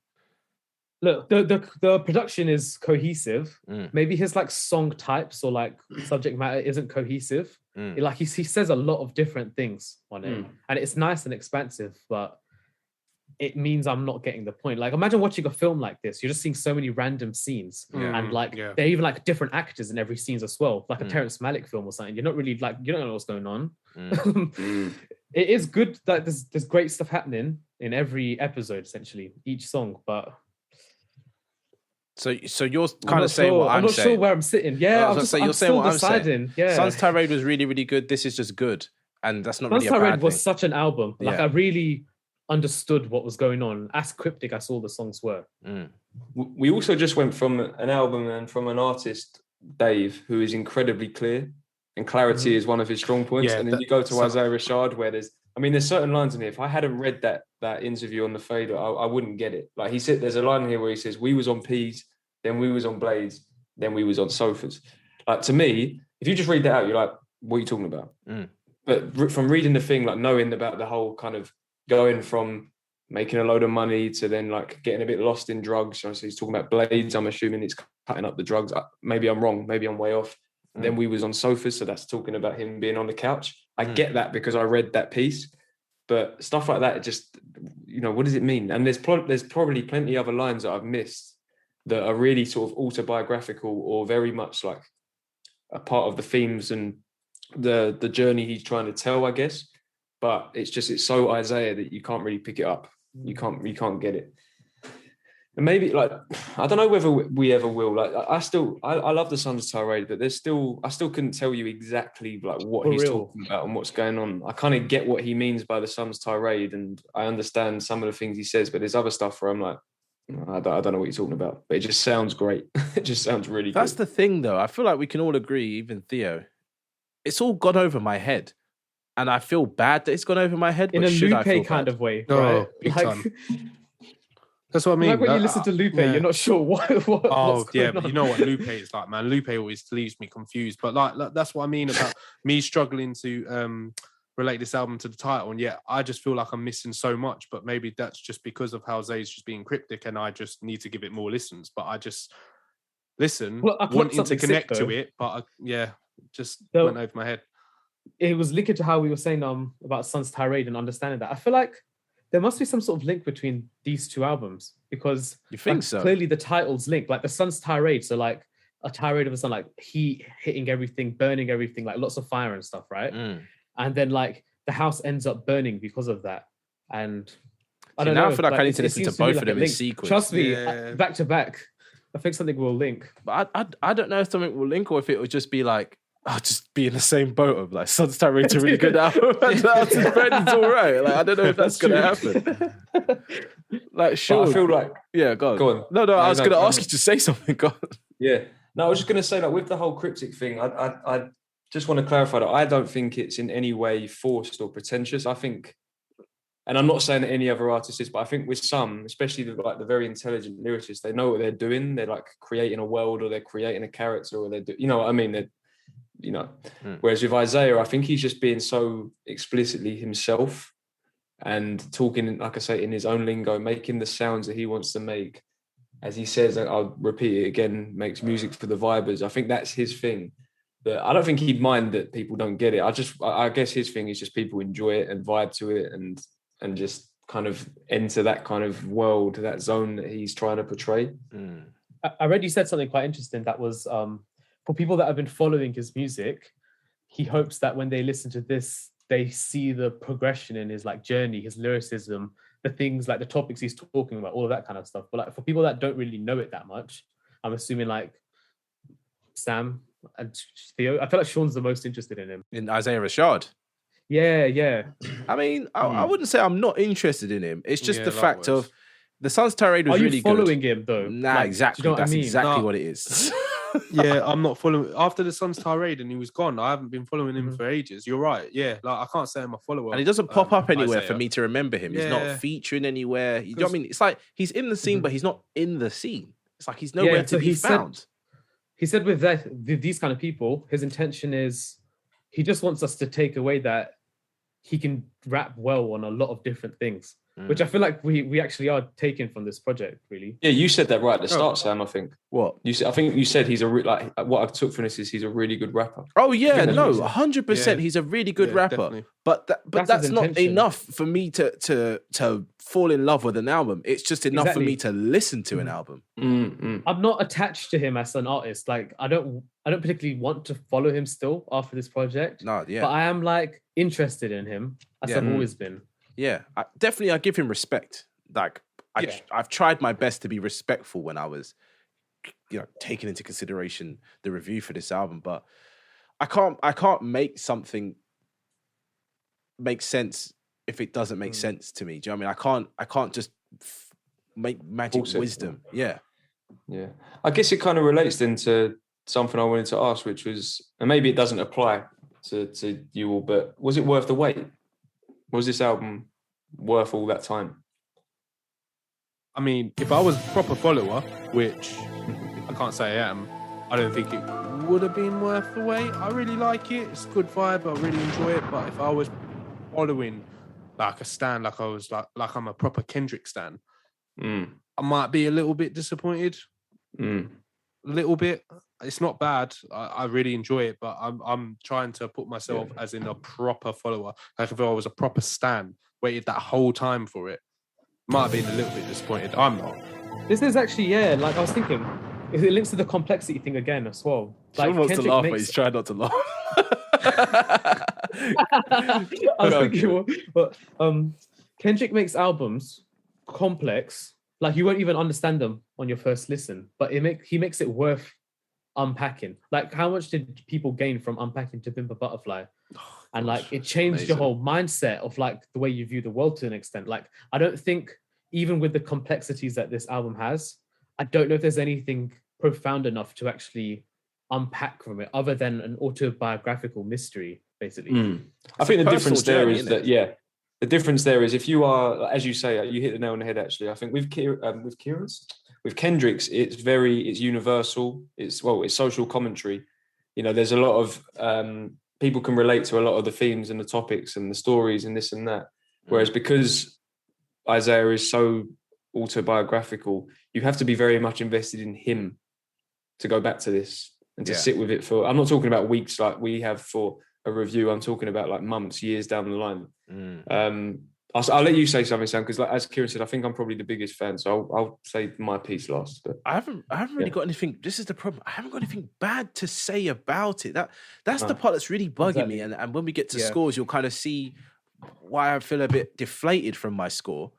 Look, the production is cohesive. Maybe his like song types or like subject matter isn't cohesive. Like he says a lot of different things on it, and it's nice and expansive, but it means I'm not getting the point. Like imagine watching a film like this. You're just seeing so many random scenes, and like they're even like different actors in every scene as well. Like a Terrence Malick film or something. You're not really like you don't know what's going on. It is good that there's great stuff happening in every episode, essentially each song, but. So you're kind of saying what I'm saying. I'm not sure where I'm sitting. Yeah, I'm saying what I'm saying. Yeah, Sun's Tirade was really, really good. This is just good, and that's not Sun's really a bad Tirade thing. was such an album. Like I really understood what was going on. As cryptic as all the songs were. We also just went from an album and from an artist, Dave, who is incredibly clear, and clarity is one of his strong points. And then you go to Isaiah Rashad, where there's certain lines in here. If I hadn't read that interview on the Fader, I wouldn't get it. Like he said, there's a line here where he says, "We was on P's, then we was on Blades, then we was on Sofas." Like to me, if you just read that out, you're like, "What are you talking about?" But from reading the thing, like knowing about the whole kind of going from making a load of money to then like getting a bit lost in drugs. So he's talking about Blades. I'm assuming it's cutting up the drugs. Maybe I'm wrong. Maybe I'm way off. And then we was on Sofas. So that's talking about him being on the couch. I get that because I read that piece. But stuff like that, it just, what does it mean? And there's probably plenty other lines that I've missed that are really sort of autobiographical or very much like a part of the themes and the journey he's trying to tell, I guess. But it's so Isaiah that you can't really pick it up. You can't get it. And maybe like I don't know whether we ever will. Like I love the Sun's Tirade, but I still couldn't tell you exactly like what he's talking about and what's going on. I kind of get what he means by the Sun's Tirade, and I understand some of the things he says, but there's other stuff where I'm like, I don't know what you're talking about. But it just sounds great. It just sounds really good. That's the thing though. I feel like we can all agree, even Theo, it's all gone over my head. And I feel bad that it's gone over my head. In a Lupe kind of way. Oh, right? That's what I mean. Like when you listen to Lupe, you're not sure what what's going on. But you know what Lupe is like, man. Lupe always leaves me confused. But like that's what I mean about me struggling to relate this album to the title. And yet I just feel like I'm missing so much. But maybe that's just because of how Zay's just being cryptic and I just need to give it more listens. But I just wanting to connect to it. But just went over my head. It was linked to how we were saying about Sun's Tirade and understanding that. I feel like there must be some sort of link between these two albums because you think so? Clearly the titles link, like the Sun's Tirade. So like a tirade of the sun, like heat hitting everything, burning everything, like lots of fire and stuff, right? And then like the house ends up burning because of that. And I don't know. I feel like I need to listen to both of them in sequence. Trust me, back to back. I think something will link. But I don't know if something will link or if it would just be like, I'll just be in the same boat of like Sun's Tirade to really good album. And Artist Friend is all right. Like I don't know if that's gonna happen. Like sure. But I feel like go on. No, I was gonna ask you to say something. Go on. Yeah. No, I was just gonna say like with the whole cryptic thing, I just want to clarify that I don't think it's in any way forced or pretentious. I think, and I'm not saying that any other artist is, but I think with some, especially the very intelligent lyricists, they know what they're doing. They're like creating a world or they're creating a character or you know what I mean? Whereas with Isaiah, I think he's just being so explicitly himself and talking, like I say, in his own lingo, making the sounds that he wants to make. As he says, I'll repeat it again, makes music for the vibers. I think that's his thing. That I don't think he'd mind that people don't get it. I guess his thing is just people enjoy it and vibe to it and just kind of enter that kind of world, that zone that he's trying to portray. I read you said something quite interesting that was for people that have been following his music, he hopes that when they listen to this, they see the progression in his like journey, his lyricism, the things like the topics he's talking about, all of that kind of stuff. But like for people that don't really know it that much, I'm assuming like Sam and Theo, I feel like Sean's the most interested in him. In Isaiah Rashad? Yeah. I mean, I wouldn't say I'm not interested in him. It's just the fact of the Sun's Tirade was really good. Are you following him though? Nah, exactly. You know that's exactly what it is. Yeah, I'm not following. After the Suns tirade and he was gone, I haven't been following him for ages. You're right. Yeah, like I can't say I'm a follower. And he doesn't pop up anywhere Isaiah. for me to remember him. He's not featuring anywhere. You know what I mean? It's like he's in the scene, but he's not in the scene. It's like he's nowhere to be found. He said with these kind of people, his intention is he just wants us to take away that he can rap well on a lot of different things. Which I feel like we actually are taking from this project, really. Yeah, you said that right at the start, Sam. I think. What you said? I think you said he's what I took from this is he's a really good rapper. Oh yeah, no, 100%. He's a really good rapper. Definitely. But that's not enough for me to fall in love with an album. It's just enough for me to listen to an album. I'm not attached to him as an artist. Like I don't particularly want to follow him still after this project. No, yeah. But I am like interested in him as I've always been. Yeah, I give him respect. Like I've tried my best to be respectful when I was, taking into consideration the review for this album, but I can't make something make sense if it doesn't make sense to me. Do you know what I mean? I can't just make magic wisdom. Yeah. I guess it kind of relates then to something I wanted to ask, which was, and maybe it doesn't apply to you all, but was it worth the wait? Was this album worth all that time? I mean, if I was a proper follower, which I can't say I am, I don't think it would have been worth the wait. I really like it. It's a good vibe. I really enjoy it. But if I was following like a stan, like I was like I'm a proper Kendrick stan, I might be a little bit disappointed. A little bit. It's not bad. I really enjoy it, but I'm trying to put myself as in a proper follower. Like if I was a proper stan, waited that whole time for it, might have been a little bit disappointed. I'm not. This is actually, like I was thinking, it links to the complexity thing again as well. Like, Sean wants to laugh, but he's trying not to laugh. I was thinking, but Kendrick makes albums complex, like you won't even understand them on your first listen, but he makes it worth unpacking. Like how much did people gain from unpacking To Pimp a Butterfly? And like it changed your whole mindset of like the way you view the world to an extent. Like I don't think even with the complexities that this album has, I don't know if there's anything profound enough to actually unpack from it other than an autobiographical mystery, basically. I think the difference there is that, the difference there is if you are, as you say, you hit the nail on the head, actually. I think with Kendrick's, it's universal. It's social commentary. There's a lot of, people can relate to a lot of the themes and the topics and the stories and this and that. Whereas because Isaiah is so autobiographical, you have to be very much invested in him to go back to this and to sit with it for, I'm not talking about weeks like we have for a review. I'm talking about like months, years down the line. I'll let you say something, Sam, because like, as Kieran said, I think I'm probably the biggest fan. So I'll say my piece last. But I haven't really got anything. This is the problem. I haven't got anything bad to say about it. That's the part that's really bugging me. And when we get to scores, you'll kind of see why I feel a bit deflated from my score.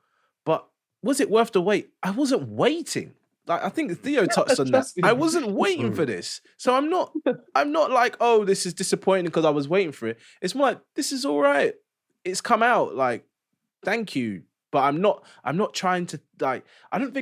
But was it worth the wait? I wasn't waiting. Like I think Theo touched on that. I wasn't waiting for this. So I'm not like, oh, this is disappointing because I was waiting for it. It's more like, this is all right. It's come out. Like, thank you. But I'm not trying to like, I'm not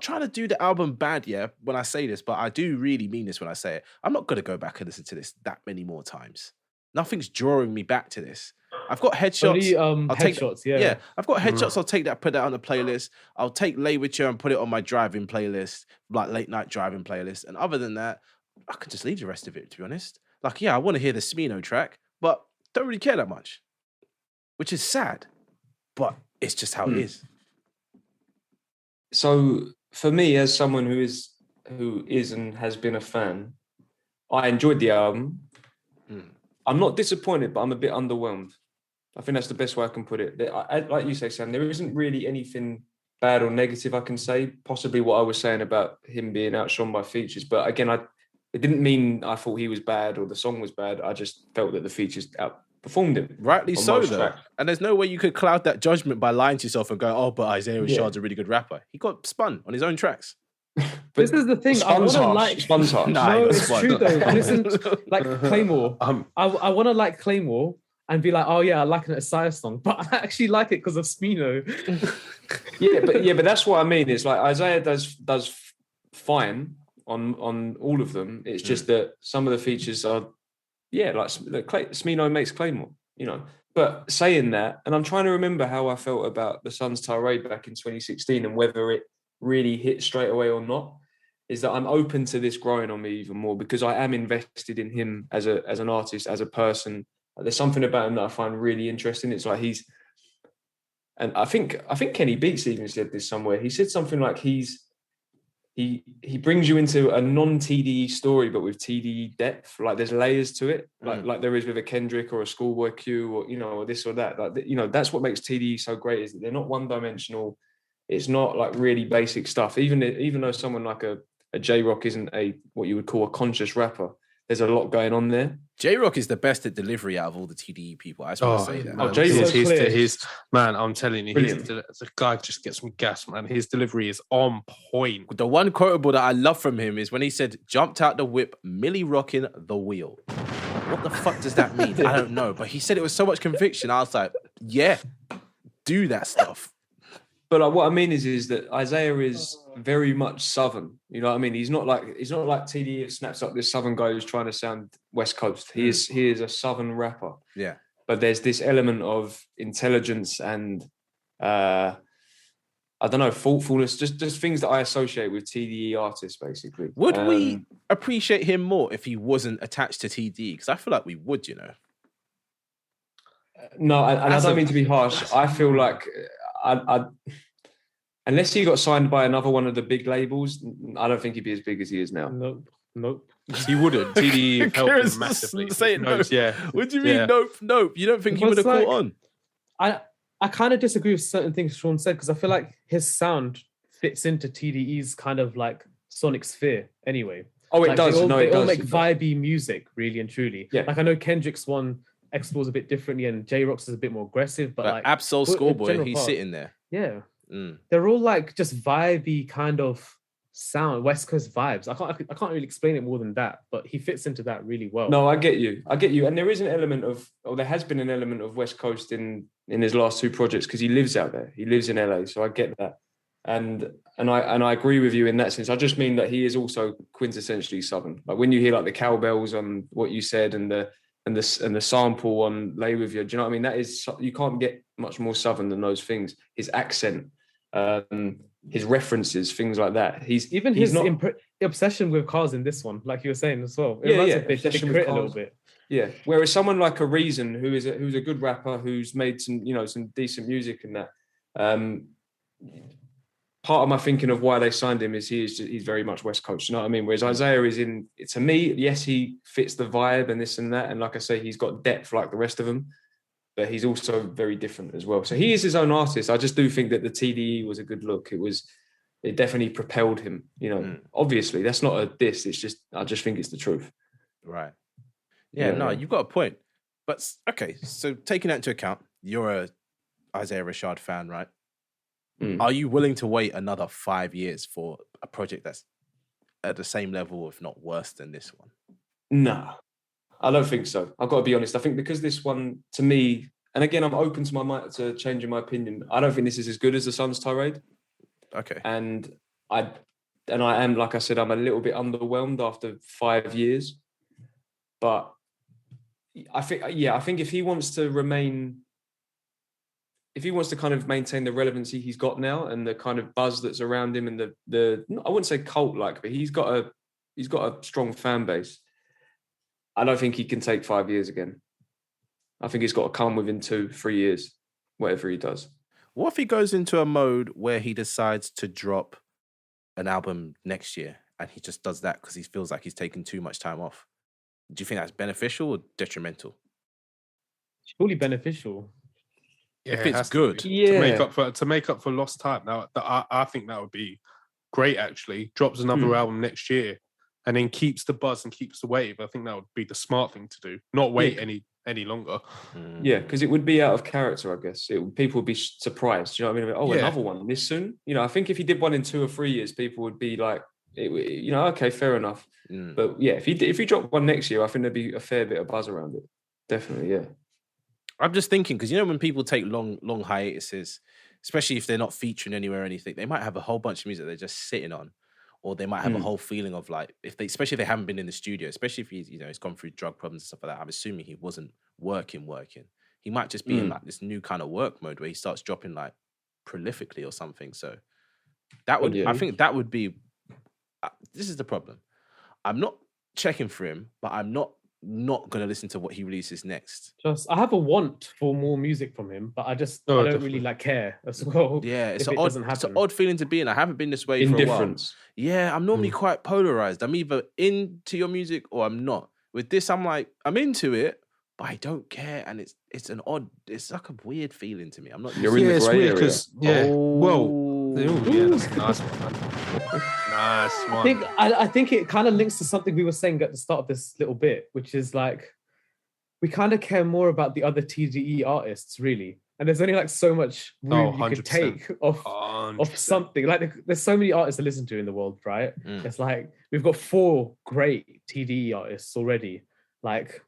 trying to do the album bad, when I say this, but I do really mean this when I say it. I'm not going to go back and listen to this that many more times. Nothing's drawing me back to this. I've got Headshots. I'll take Headshots, I've got Headshots. I'll take that, put that on the playlist. I'll take Lay With You and put it on my driving playlist, like late night driving playlist. And other than that, I could just leave the rest of it, to be honest. Like, I want to hear the Smino track, but don't really care that much, which is sad, but it's just how it is. So for me, as someone who is and has been a fan, I enjoyed the album. I'm not disappointed, but I'm a bit underwhelmed. I think that's the best way I can put it. Like you say, Sam, there isn't really anything bad or negative I can say. Possibly what I was saying about him being outshone by features. But again, it didn't mean I thought he was bad or the song was bad. I just felt that the features outperformed him. Rightly so, though. And there's no way you could cloud that judgment by lying to yourself and go, oh, but Isaiah Rashad's a really good rapper. He got spun on his own tracks. This is the thing. I want to like. Spun's harsh. No, it's true though. Listen, like Claymore. I want to like Claymore and be like, oh yeah, I like an Isaiah song, but I actually like it because of Smino. but that's what I mean. It's like Isaiah does fine on all of them. It's just that some of the features are, like Smino makes Claymore, But saying that, and I'm trying to remember how I felt about the Sun's Tirade back in 2016 and whether it really hit straight away or not, is that I'm open to this growing on me even more because I am invested in him as an artist, as a person. There's something about him that I find really interesting. It's like and I think Kenny Beats even said this somewhere. He said something like he brings you into a non-TDE story, but with TDE depth. Like there's layers to it, like there is with a Kendrick or a Schoolboy Q, or or this or that. Like that's what makes TDE so great, is that they're not one-dimensional. It's not like really basic stuff. Even though someone like a J-Rock isn't what you would call a conscious rapper, there's a lot going on there. J-Rock is the best at delivery out of all the TDE people. I just want to say that. Oh, J-Rock, he's man, I'm telling you, the guy just gets me gas, man. His delivery is on point. The one quotable that I love from him is when he said, "Jumped out the whip, Millie rocking the wheel." What the fuck does that mean? I don't know. But he said it with so much conviction. I was like, yeah, do that stuff. But what I mean is that Isaiah is very much Southern. You know what I mean? He's not like TDE snaps up this Southern guy who's trying to sound West Coast. He is a Southern rapper. Yeah. But there's this element of intelligence and I don't know, thoughtfulness, just things that I associate with TDE artists, basically. Would we appreciate him more if he wasn't attached to TDE? Because I feel like we would, No, and I don't mean to be harsh. I feel like I unless he got signed by another one of the big labels, I don't think he'd be as big as he is now. Nope. He wouldn't. TDE helped him massively. Say it, nope. Yeah. What do you mean, nope? You don't think he would have caught on? I kind of disagree with certain things Sean said, because I feel like his sound fits into TDE's kind of like sonic sphere anyway. Oh, it does. They all make vibey music, really and truly. Yeah. Like I know Kendrick's one explores a bit differently and J-Rock's is a bit more aggressive, but like Absol Schoolboy, he's sitting there. Yeah. They're all like just vibey kind of sound, West Coast vibes. I can't really explain it more than that, but he fits into that really well. No, I get you. And there is an element of, or there has been an element of West Coast in his last two projects because he lives out there. He lives in LA, so I get that. And I agree with you in that sense. I just mean that he is also quintessentially Southern. Like when you hear like the cowbells on what you said and the sample on Lay With You, do you know what I mean? That is, you can't get much more Southern than those things. His accent, his references, things like that. His obsession with cars in this one, like you were saying as well. Obsession with cars. A little bit. Yeah. Whereas someone like a Reason, who's a good rapper, who's made some decent music and that. Part of my thinking of why they signed him is he's very much West Coast. You know what I mean? Whereas Isaiah is to me, yes, he fits the vibe and this and that. And like I say, he's got depth like the rest of them. But he's also very different as well. So he is his own artist. I just do think that the TDE was a good look. It definitely propelled him. Obviously that's not a diss. It's just, I just think it's the truth. Right. Yeah, no, you've got a point. But okay, so taking that into account, you're a Isaiah Rashad fan, right? Are you willing to wait another 5 years for a project that's at the same level, if not worse than this one? No. I don't think so. I've got to be honest. I think because this one, to me, and again, I'm open to my mind to changing my opinion. I don't think this is as good as the Sun's Tirade. Okay. And I am, like I said, I'm a little bit underwhelmed after 5 years. But I think if he wants to kind of maintain the relevancy he's got now and the kind of buzz that's around him and the I wouldn't say cult-like, but he's got a strong fan base. I don't think he can take 5 years again. I think it's got to come within 2-3 years, whatever he does. What if he goes into a mode where he decides to drop an album next year and he just does that because he feels like he's taking too much time off? Do you think that's beneficial or detrimental? Surely beneficial. Yeah, if it's good. To make up for lost time. Now, I think that would be great, actually. Drops another album next year and then keeps the buzz and keeps the wave. I think that would be the smart thing to do. Not wait any longer. Yeah, because it would be out of character, I guess. People would be surprised. You know what I mean? Oh, another one this soon? I think if he did one in 2 or 3 years, people would be like, okay, fair enough. But yeah, if he dropped one next year, I think there'd be a fair bit of buzz around it. Definitely, yeah. I'm just thinking, because when people take long hiatuses, especially if they're not featuring anywhere or anything, they might have a whole bunch of music they're just sitting on. or they might have a whole feeling of like, especially if they haven't been in the studio, especially if he's gone through drug problems and stuff like that. I'm assuming he wasn't working. He might just be in like this new kind of work mode where he starts dropping like prolifically or something. So that would, I think that would be, this is the problem. I'm not checking for him, but I'm not going to listen to what he releases next. I have a want for more music from him, but I don't really like care as well. Yeah, it's an odd feeling to be in. I haven't been this way for a while. Yeah, I'm normally quite polarized. I'm either into your music or I'm not. With this, I'm like, I'm into it, but I don't care, and it's like a weird feeling to me. I'm not. You're in the grey area. That's a nice one, man. Nice one. I think it kind of links to something we were saying at the start of this little bit, which is like we kind of care more about the other TDE artists, really. And there's only like so much room you could take of something. Like there's so many artists to listen to in the world, right? It's like we've got 4 great TDE artists already. Like,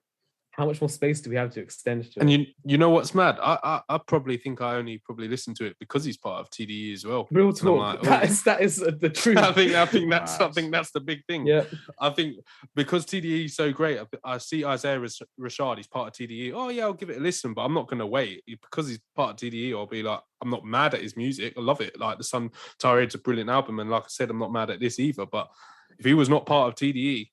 how much more space do we have to extend to? And you know what's mad? I probably think I only probably listen to it because he's part of TDE as well. Real talk. Like, that is the truth. I think that's the big thing. Yeah. I think because TDE is so great, I see Isaiah Rashad, he's part of TDE. Oh yeah, I'll give it a listen, but I'm not gonna wait because he's part of TDE. I'll be like, I'm not mad at his music. I love it. Like The Sun Tarade's a brilliant album, and like I said, I'm not mad at this either. But if he was not part of TDE,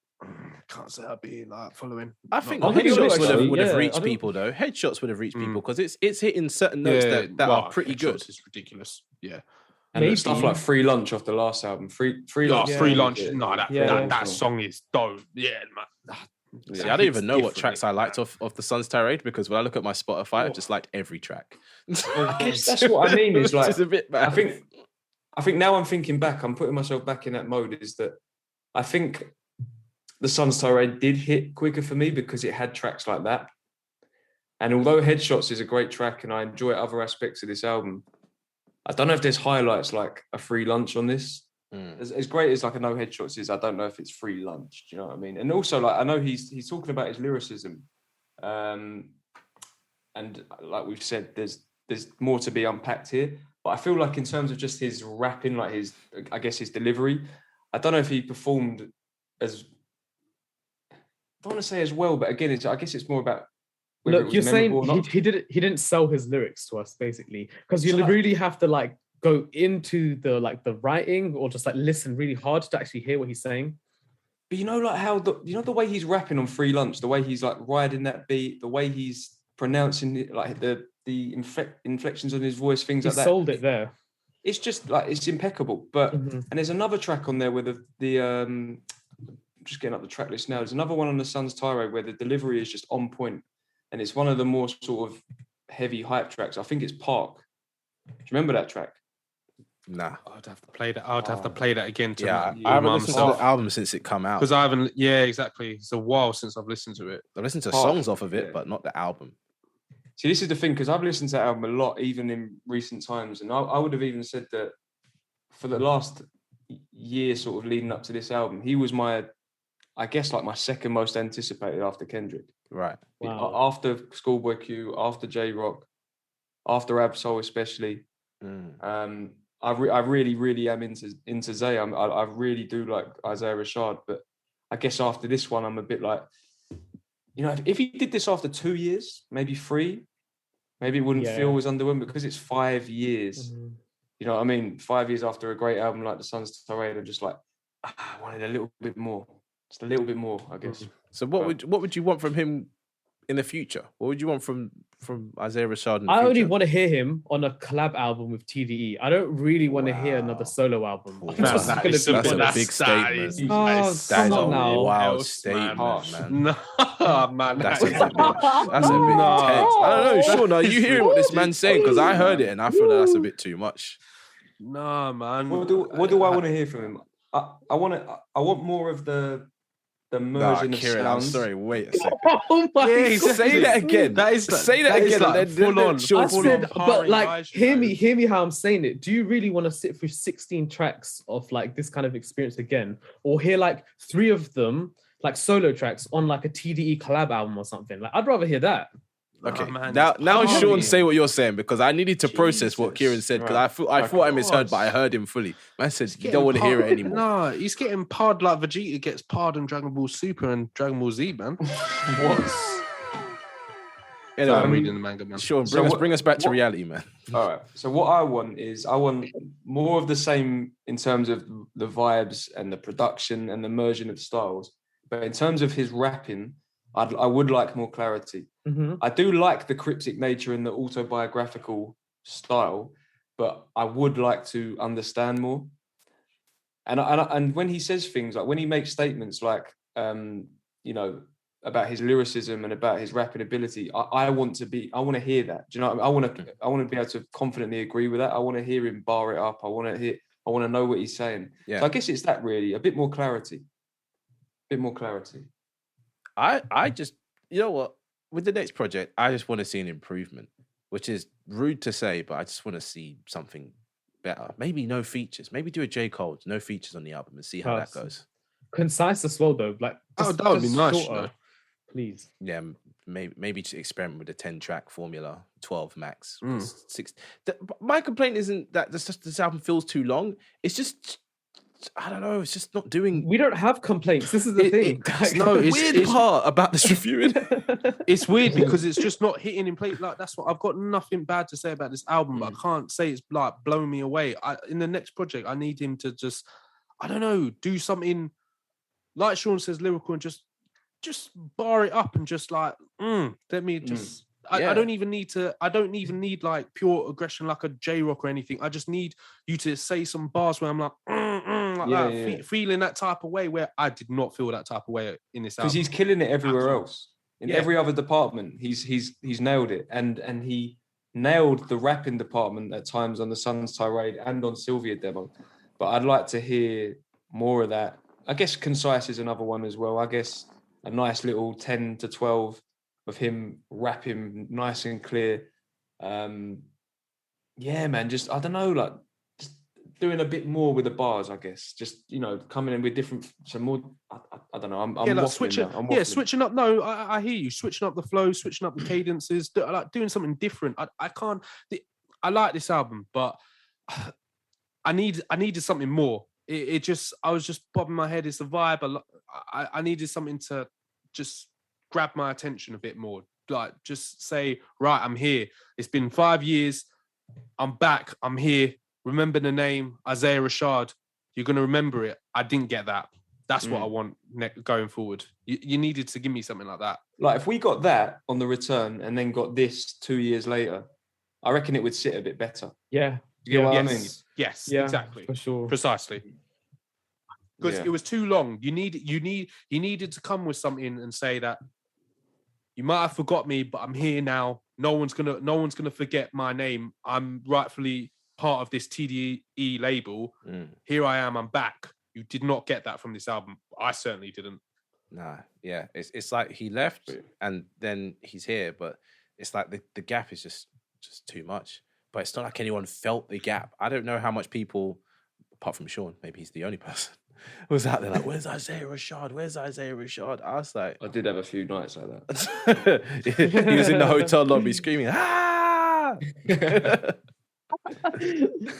can't say I'd be like following. I think Headshots would have reached people though. Headshots would have reached people because it's hitting certain notes that are pretty good. It's ridiculous. Yeah. And stuff like Free Lunch off the last album. Free Lunch. Free Lunch. No, that song is dope. Yeah, man. See, I don't even know what tracks I liked off the Sun's Tirade because when I look at my Spotify, I just liked every track. I guess that's what I mean. Is like a bit bad. I think now I'm thinking back. I'm putting myself back in that mode. Is that I think the Sun's Tirade did hit quicker for me because it had tracks like that. And although Headshots is a great track and I enjoy other aspects of this album, I don't know if there's highlights like a Free Lunch on this. As great as like I know Headshots is, I don't know if it's Free Lunch. Do you know what I mean? And also like I know he's talking about his lyricism, and like we've said, there's more to be unpacked here. But I feel like in terms of just his rapping, like his delivery, I don't know if he performed as, I don't want to say as well, but again, I guess it's more about. Look, you're saying he didn't sell his lyrics to us basically because you really have to like go into the writing or just like listen really hard to actually hear what he's saying. But you know, like how the way he's rapping on Free Lunch, the way he's like riding that beat, the way he's pronouncing it, like the inflections on his voice, things like that. He sold it there. It's just like it's impeccable. But and there's another track on there where the just getting up the track list now. There's another one on the Sun's Tirade where the delivery is just on point, and it's one of the more sort of heavy hype tracks. I think it's Park. Do you remember that track? Nah, I'd have to play that. I'd have to play that again. I haven't listened to the album since it come out because I haven't. Yeah, exactly. It's a while since I've listened to it. I've listened to songs off of it, but not the album. See, this is the thing because I've listened to that album a lot, even in recent times, and I would have even said that for the last year, sort of leading up to this album, he was my second most anticipated after Kendrick. Right. Wow. After Schoolboy Q, after J-Rock, after Absol especially. I really, really am into Zay. I really do like Isaiah Rashad, but I guess after this one, I'm a bit like, you know, if he did this after 2 years, maybe 3, maybe it wouldn't feel as underwhelming because it's 5 years. You know what I mean? 5 years after a great album like The Sun's Tirade, I'm just like, I wanted a little bit more. Just a little bit more, I guess. So what would you want from him in the future? What would you want from Isaiah Rashad in the future? I only want to hear him on a collab album with TDE. I don't really want to hear another solo album. That's a big statement. That is a wild statement, man. No, man. That's a bit intense. I don't know, Sean, are you hearing what this man's saying? Because I heard it and I feel that's a bit too much. Nah, man. What do I want to hear from him? I want more of the merging of Kieran, sounds. I'm sorry, wait a second. Oh my God. Say that again. Say that again. Like full on. I said, but like, hear me how I'm saying it. Do you really want to sit through 16 tracks of like this kind of experience again, or hear like 3 of them like solo tracks on like a TDE collab album or something? Like, I'd rather hear that. Okay. man, now Sean, say what you're saying because I needed to process what Kieran said because I thought I misheard, but I heard him fully. Man said you don't want to hear it anymore. No, he's getting parred like Vegeta gets parred in Dragon Ball Super and Dragon Ball Z, man. What? Anyway, I'm reading the manga, man. Sean, bring us back to reality, man. All right. So what I want more of the same in terms of the vibes and the production and the merging of styles. But in terms of his rapping, I would like more clarity. Mm-hmm. I do like the cryptic nature and the autobiographical style, but I would like to understand more. And when he says things like when he makes statements like about his lyricism and about his rapping ability, I want to hear that. Do you know what I mean? I want to be able to confidently agree with that. I want to hear him bar it up. I want to know what he's saying. Yeah. So I guess it's that really, a bit more clarity. I just, you know what? With the next project, I just want to see an improvement, which is rude to say, but I just want to see something better. Maybe no features. Maybe do a J. Cole, no features on the album and see how that goes. Concise as well, though. Like, that would be nice. Shorter, please. Yeah, maybe to experiment with a 10-track formula, 12 max. 6. My complaint isn't that this album feels too long. It's just, I don't know. It's just not doing. We don't have complaints. This is the thing. It's weird part about this reviewing. It's weird because it's just not hitting in place. Like that's what I've got nothing bad to say about this album, but I can't say it's like blowing me away. In the next project, I need him to just, I don't know, do something like Sean says, lyrical, and just bar it up and just like, let me just. I don't even need like pure aggression like a J-Rock or anything. I just need you to say some bars where I'm like, feeling that type of way where I did not feel that type of way in this album. Because he's killing it everywhere else. In every other department, he's nailed it. And he nailed the rapping department at times on the Sun's Tirade and on Sylvia demo. But I'd like to hear more of that. I guess Concise is another one as well. I guess a nice little 10 to 12 of him rapping nice and clear. Man, just, I don't know, like just doing a bit more with the bars, I guess. Just, coming in with some more, I don't know, I'm waffling. Switching up. No, I hear you. Switching up the flow, switching up the cadences, like doing something different. I like this album, but I needed something more. I was just bobbing my head. It's the vibe. I needed something to just grab my attention a bit more. Like, just say, right, I'm here. It's been 5 years. I'm back. I'm here. Remember the name, Isaiah Rashad. You're going to remember it. I didn't get that. That's what I want going forward. You needed to give me something like that. Like, if we got that on the return and then got this 2 years later, I reckon it would sit a bit better. Yeah. Do you get what I mean? Yes, yeah, exactly. For sure. Precisely. Because it was too long. You needed to come with something and say that you might have forgot me, but I'm here now. No one's gonna forget my name. I'm rightfully part of this TDE label. Here I am. I'm back. You did not get that from this album. I certainly didn't. Nah, yeah. It's like he left and then he's here, but it's like the gap is just too much. But it's not like anyone felt the gap. I don't know how much people, apart from Sean, maybe he's the only person, was out there like, where's Isaiah Rashad? Where's Isaiah Rashad? I was like... I did have a few nights like that. He was in the hotel lobby screaming, ah!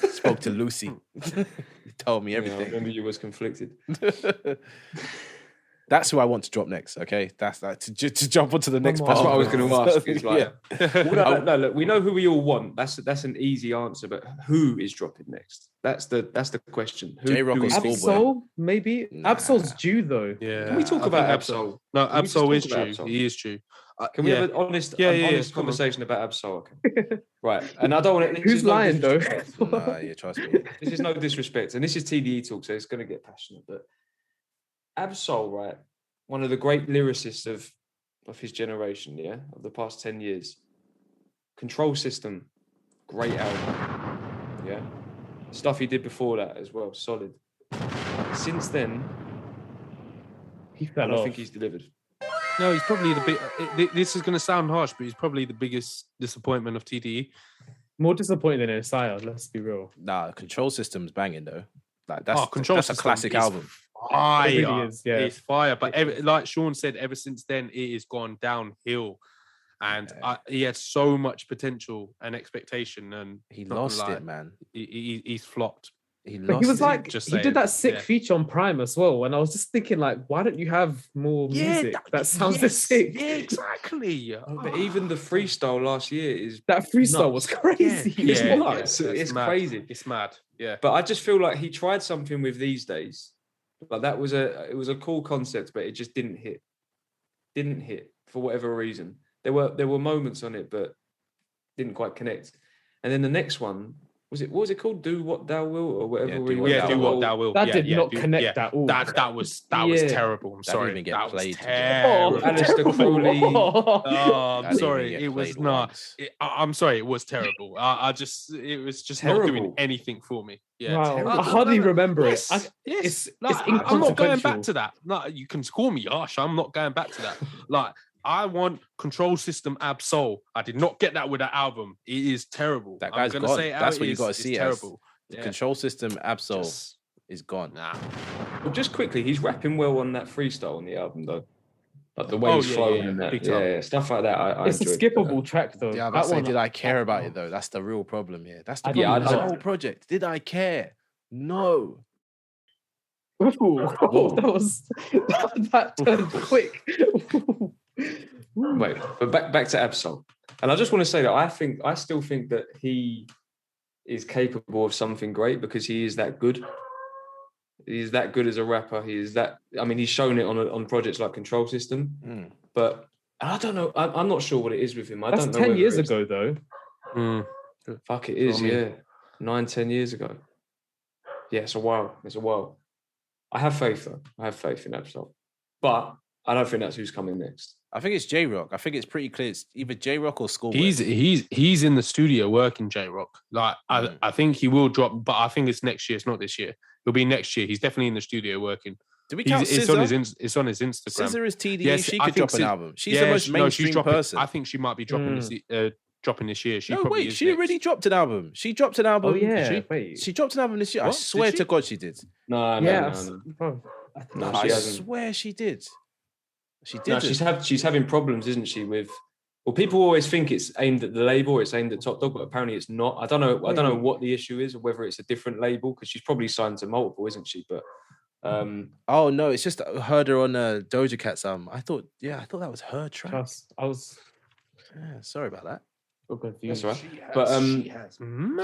Spoke to Lucy. He told me everything. I remember you was conflicted. That's who I want to drop next, okay? That's that to jump onto the next part. That's what I was going to ask. It's like, no, look, we know who we all want. That's an easy answer, but who is dropping next? That's the question. J-Rock or Absol, maybe? Nah. Absol's due, though. Yeah. Can we talk about Absol? No, Absol is due. He is due. Can we have an honest conversation about Absol? Okay. Right. And I don't want to... Who's lying, though? Trust me. This is no disrespect. And this is TDE talk, so it's going to get passionate, but Absol, right? One of the great lyricists of his generation, of the past 10 years. Control System, great album. Yeah. Stuff he did before that as well, solid. Since then, he fell off. I don't think he's delivered. No, he's probably this is going to sound harsh, but he's probably the biggest disappointment of TDE. More disappointing than Isaiah, let's be real. Nah, Control System's banging though. Like that's a classic album. Fire. It really is, yeah. It's fire. But like Sean said, ever since then, it has gone downhill. and he had so much potential and expectation, and he lost it, man. He's flopped. He was like, he did that sick feature on Prime as well, and I was just thinking, like, why don't you have more music that sounds this sick? Yeah, exactly. But even the freestyle last year is that freestyle was crazy. It's mad. Crazy. It's mad. Yeah, but I just feel like he tried something with These Days. Like it was a cool concept, but it just didn't hit. Didn't hit for whatever reason. There were moments on it, but didn't quite connect. And then the next one. What was it called? Do What Thou Will or whatever. Do What Thou Will. That did not connect at all. That was terrible. I'm sorry. Didn't even get played. Terrible. Alistair Crowley. I'm sorry. It was not. I'm sorry. It was terrible. It was just terrible. Not doing anything for me. Yeah, wow. I hardly remember it. Yes. I'm not going back to that. No, you can call me harsh. I'm not going back to that. Like. I want Control System Ab-Soul. I did not get that with that album. It is terrible. That guy's gone. That's what you got to see. Terrible. The Control System Ab-Soul is gone. Nah. Well, just quickly, he's rapping well on that freestyle on the album, though. Like the way he's flowing in that. Yeah, stuff like that. I it's a skippable track, though. Yeah, that one, did I care about it, though? That's the real problem here. That's the problem with the whole project. Did I care? No. That turned quick. Wait, but back to Ab-Soul, and I just want to say that I still think that he is capable of something great because he is that good. He's that good as a rapper. He is that. I mean, he's shown it on projects like Control System, but I don't know. I'm not sure what it is with him. That's don't know. 10 years ago, though. Fuck, it is. 9-10 years ago. Yeah, it's a while. I have faith though. I have faith in Ab-Soul, but I don't think that's who's coming next. I think it's J-Rock. I think it's pretty clear. It's either J-Rock or Schoolboy. He's in the studio working J-Rock. Like I think he will drop, but I think it's next year. It's not this year. It'll be next year. He's definitely in the studio working. Do we count SZA? It's on his Instagram. SZA is TDE. Yes, she could drop an album. She's the most mainstream person. I think she might be dropping this year. She already dropped an album. She dropped an album. Oh yeah, she dropped an album this year. What? I swear to God, she did. No. I swear she did. She did. No, she's having problems, isn't she? With people always think it's aimed at the label, or it's aimed at Top Dog, but apparently it's not. I don't know. I don't know what the issue is, or whether it's a different label because she's probably signed to multiple, isn't she? But oh no, it's just I heard her on Doja Cat's album. I thought that was her track. Sorry about that. So confused. That's right.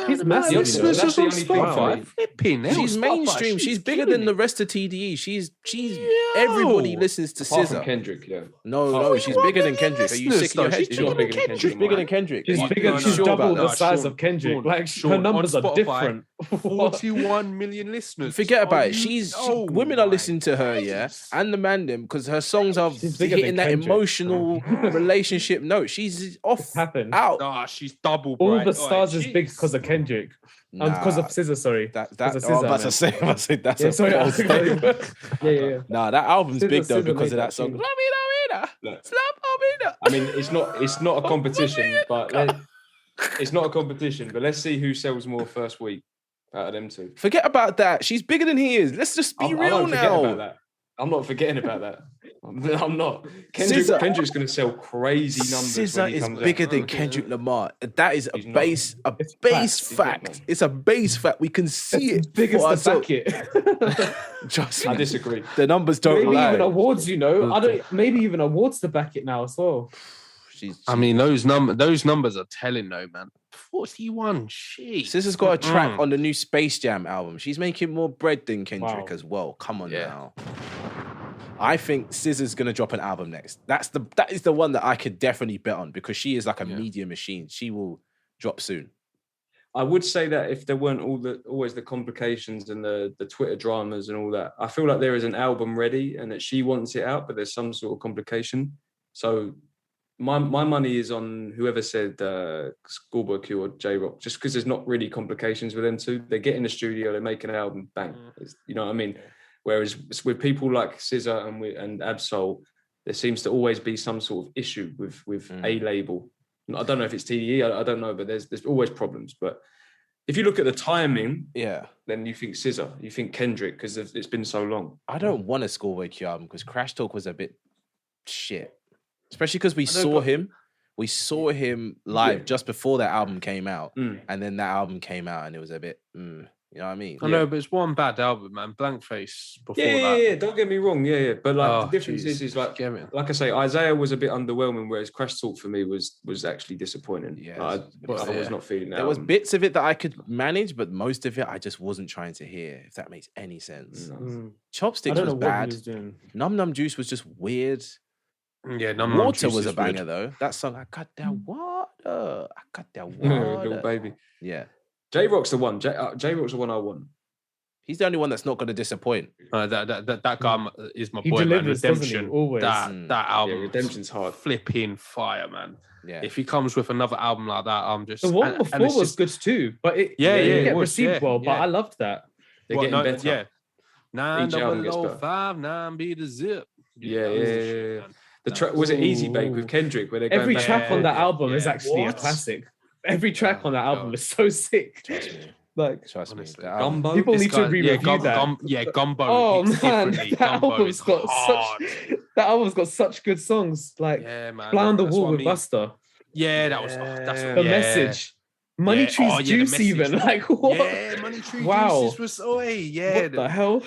She's massive. That's the only thing. Flipping. She's mainstream. She's bigger than the rest of TDE. She's everybody listens to Apart SZA. from Kendrick, yeah. No, she's bigger than Kendrick. Are you sick of your head? She's not bigger than Kendrick. She's bigger than Kendrick. She's double the size of Kendrick. Like her numbers are different. 41 million listeners. Forget about it. Women are listening to her, and the man them because her songs are hitting that emotional relationship note. She's off out. She's double. All the stars is big because of Kendrick. Because of SZA, sorry. That's a yeah. Nah, that album's big though because of that song. I mean, it's not a competition, but it's not a competition. But let's see who sells more first week out of them two. Forget about that. She's bigger than he is. Let's just be real now. I'm not forgetting about that. I'm not. Kendrick's going to sell crazy numbers. SZA is bigger than Kendrick Lamar. That is a base fact. It's a base fact. We can see it. Big as the bucket. Just, I disagree. The numbers don't lie. Even awards, maybe even awards to back it now as well. I mean, those numbers are telling though, man. 41. Jeez. SZA's got a track on the new Space Jam album. She's making more bread than Kendrick as well. Come on now. I think SZA's gonna drop an album next. That is the one that I could definitely bet on because she is like a media machine. She will drop soon. I would say that if there weren't always the complications and the Twitter dramas and all that, I feel like there is an album ready and that she wants it out, but there's some sort of complication. So my money is on whoever said Schoolboy Q or J-Rock, just because there's not really complications with them two. They get in the studio, they make an album, bang. You know what I mean? Whereas with people like SZA and Ab-Soul, there seems to always be some sort of issue with a label. I don't know if it's TDE, I don't know, but there's always problems. But if you look at the timing, then you think SZA, you think Kendrick, because it's been so long. I don't want a Schoolboy Q album because Crash Talk was a bit shit. Especially because we saw him. We saw him live just before that album came out, and then that album came out, and it was a bit, you know what I mean? I know, but it's one bad album, man. Blank Face before that. Yeah. Don't get me wrong. Yeah. But like the difference is like I say, Isaiah was a bit underwhelming, whereas Crash Talk for me was actually disappointing. Yeah, I was not feeling that. There was bits of it that I could manage, but most of it I just wasn't trying to hear. If that makes any sense. Chopsticks was bad. Num Num Juice was just weird. Yeah, Water was a banger though. That song, I got that water. I got that water. Little baby. Yeah. J-Rock's the one. J-Rock's the one I want. He's the only one that's not going to disappoint. That guy is my He boy, delivers, man. Redemption. Always. That album. Redemption's hard. Flipping fire, man. Yeah. If he comes with another album like that, I'm just... The one before was good too, but it didn't get received well, but I loved that. They're getting better. Yeah. 90059 be the zip. Yeah. The track was it Easy Bake with Kendrick where they're every track on that album is actually a classic. Every track on that album is so sick. Trust me. Like, trust me. Gumbo. People need to re-review that. Gumbo. Oh man, that album's got such good songs. Like Fly on the Wall with Busta. Yeah, that was the Message. Money Tree's Juice even. Like what? Yeah, Money Tree Juices was what the hell?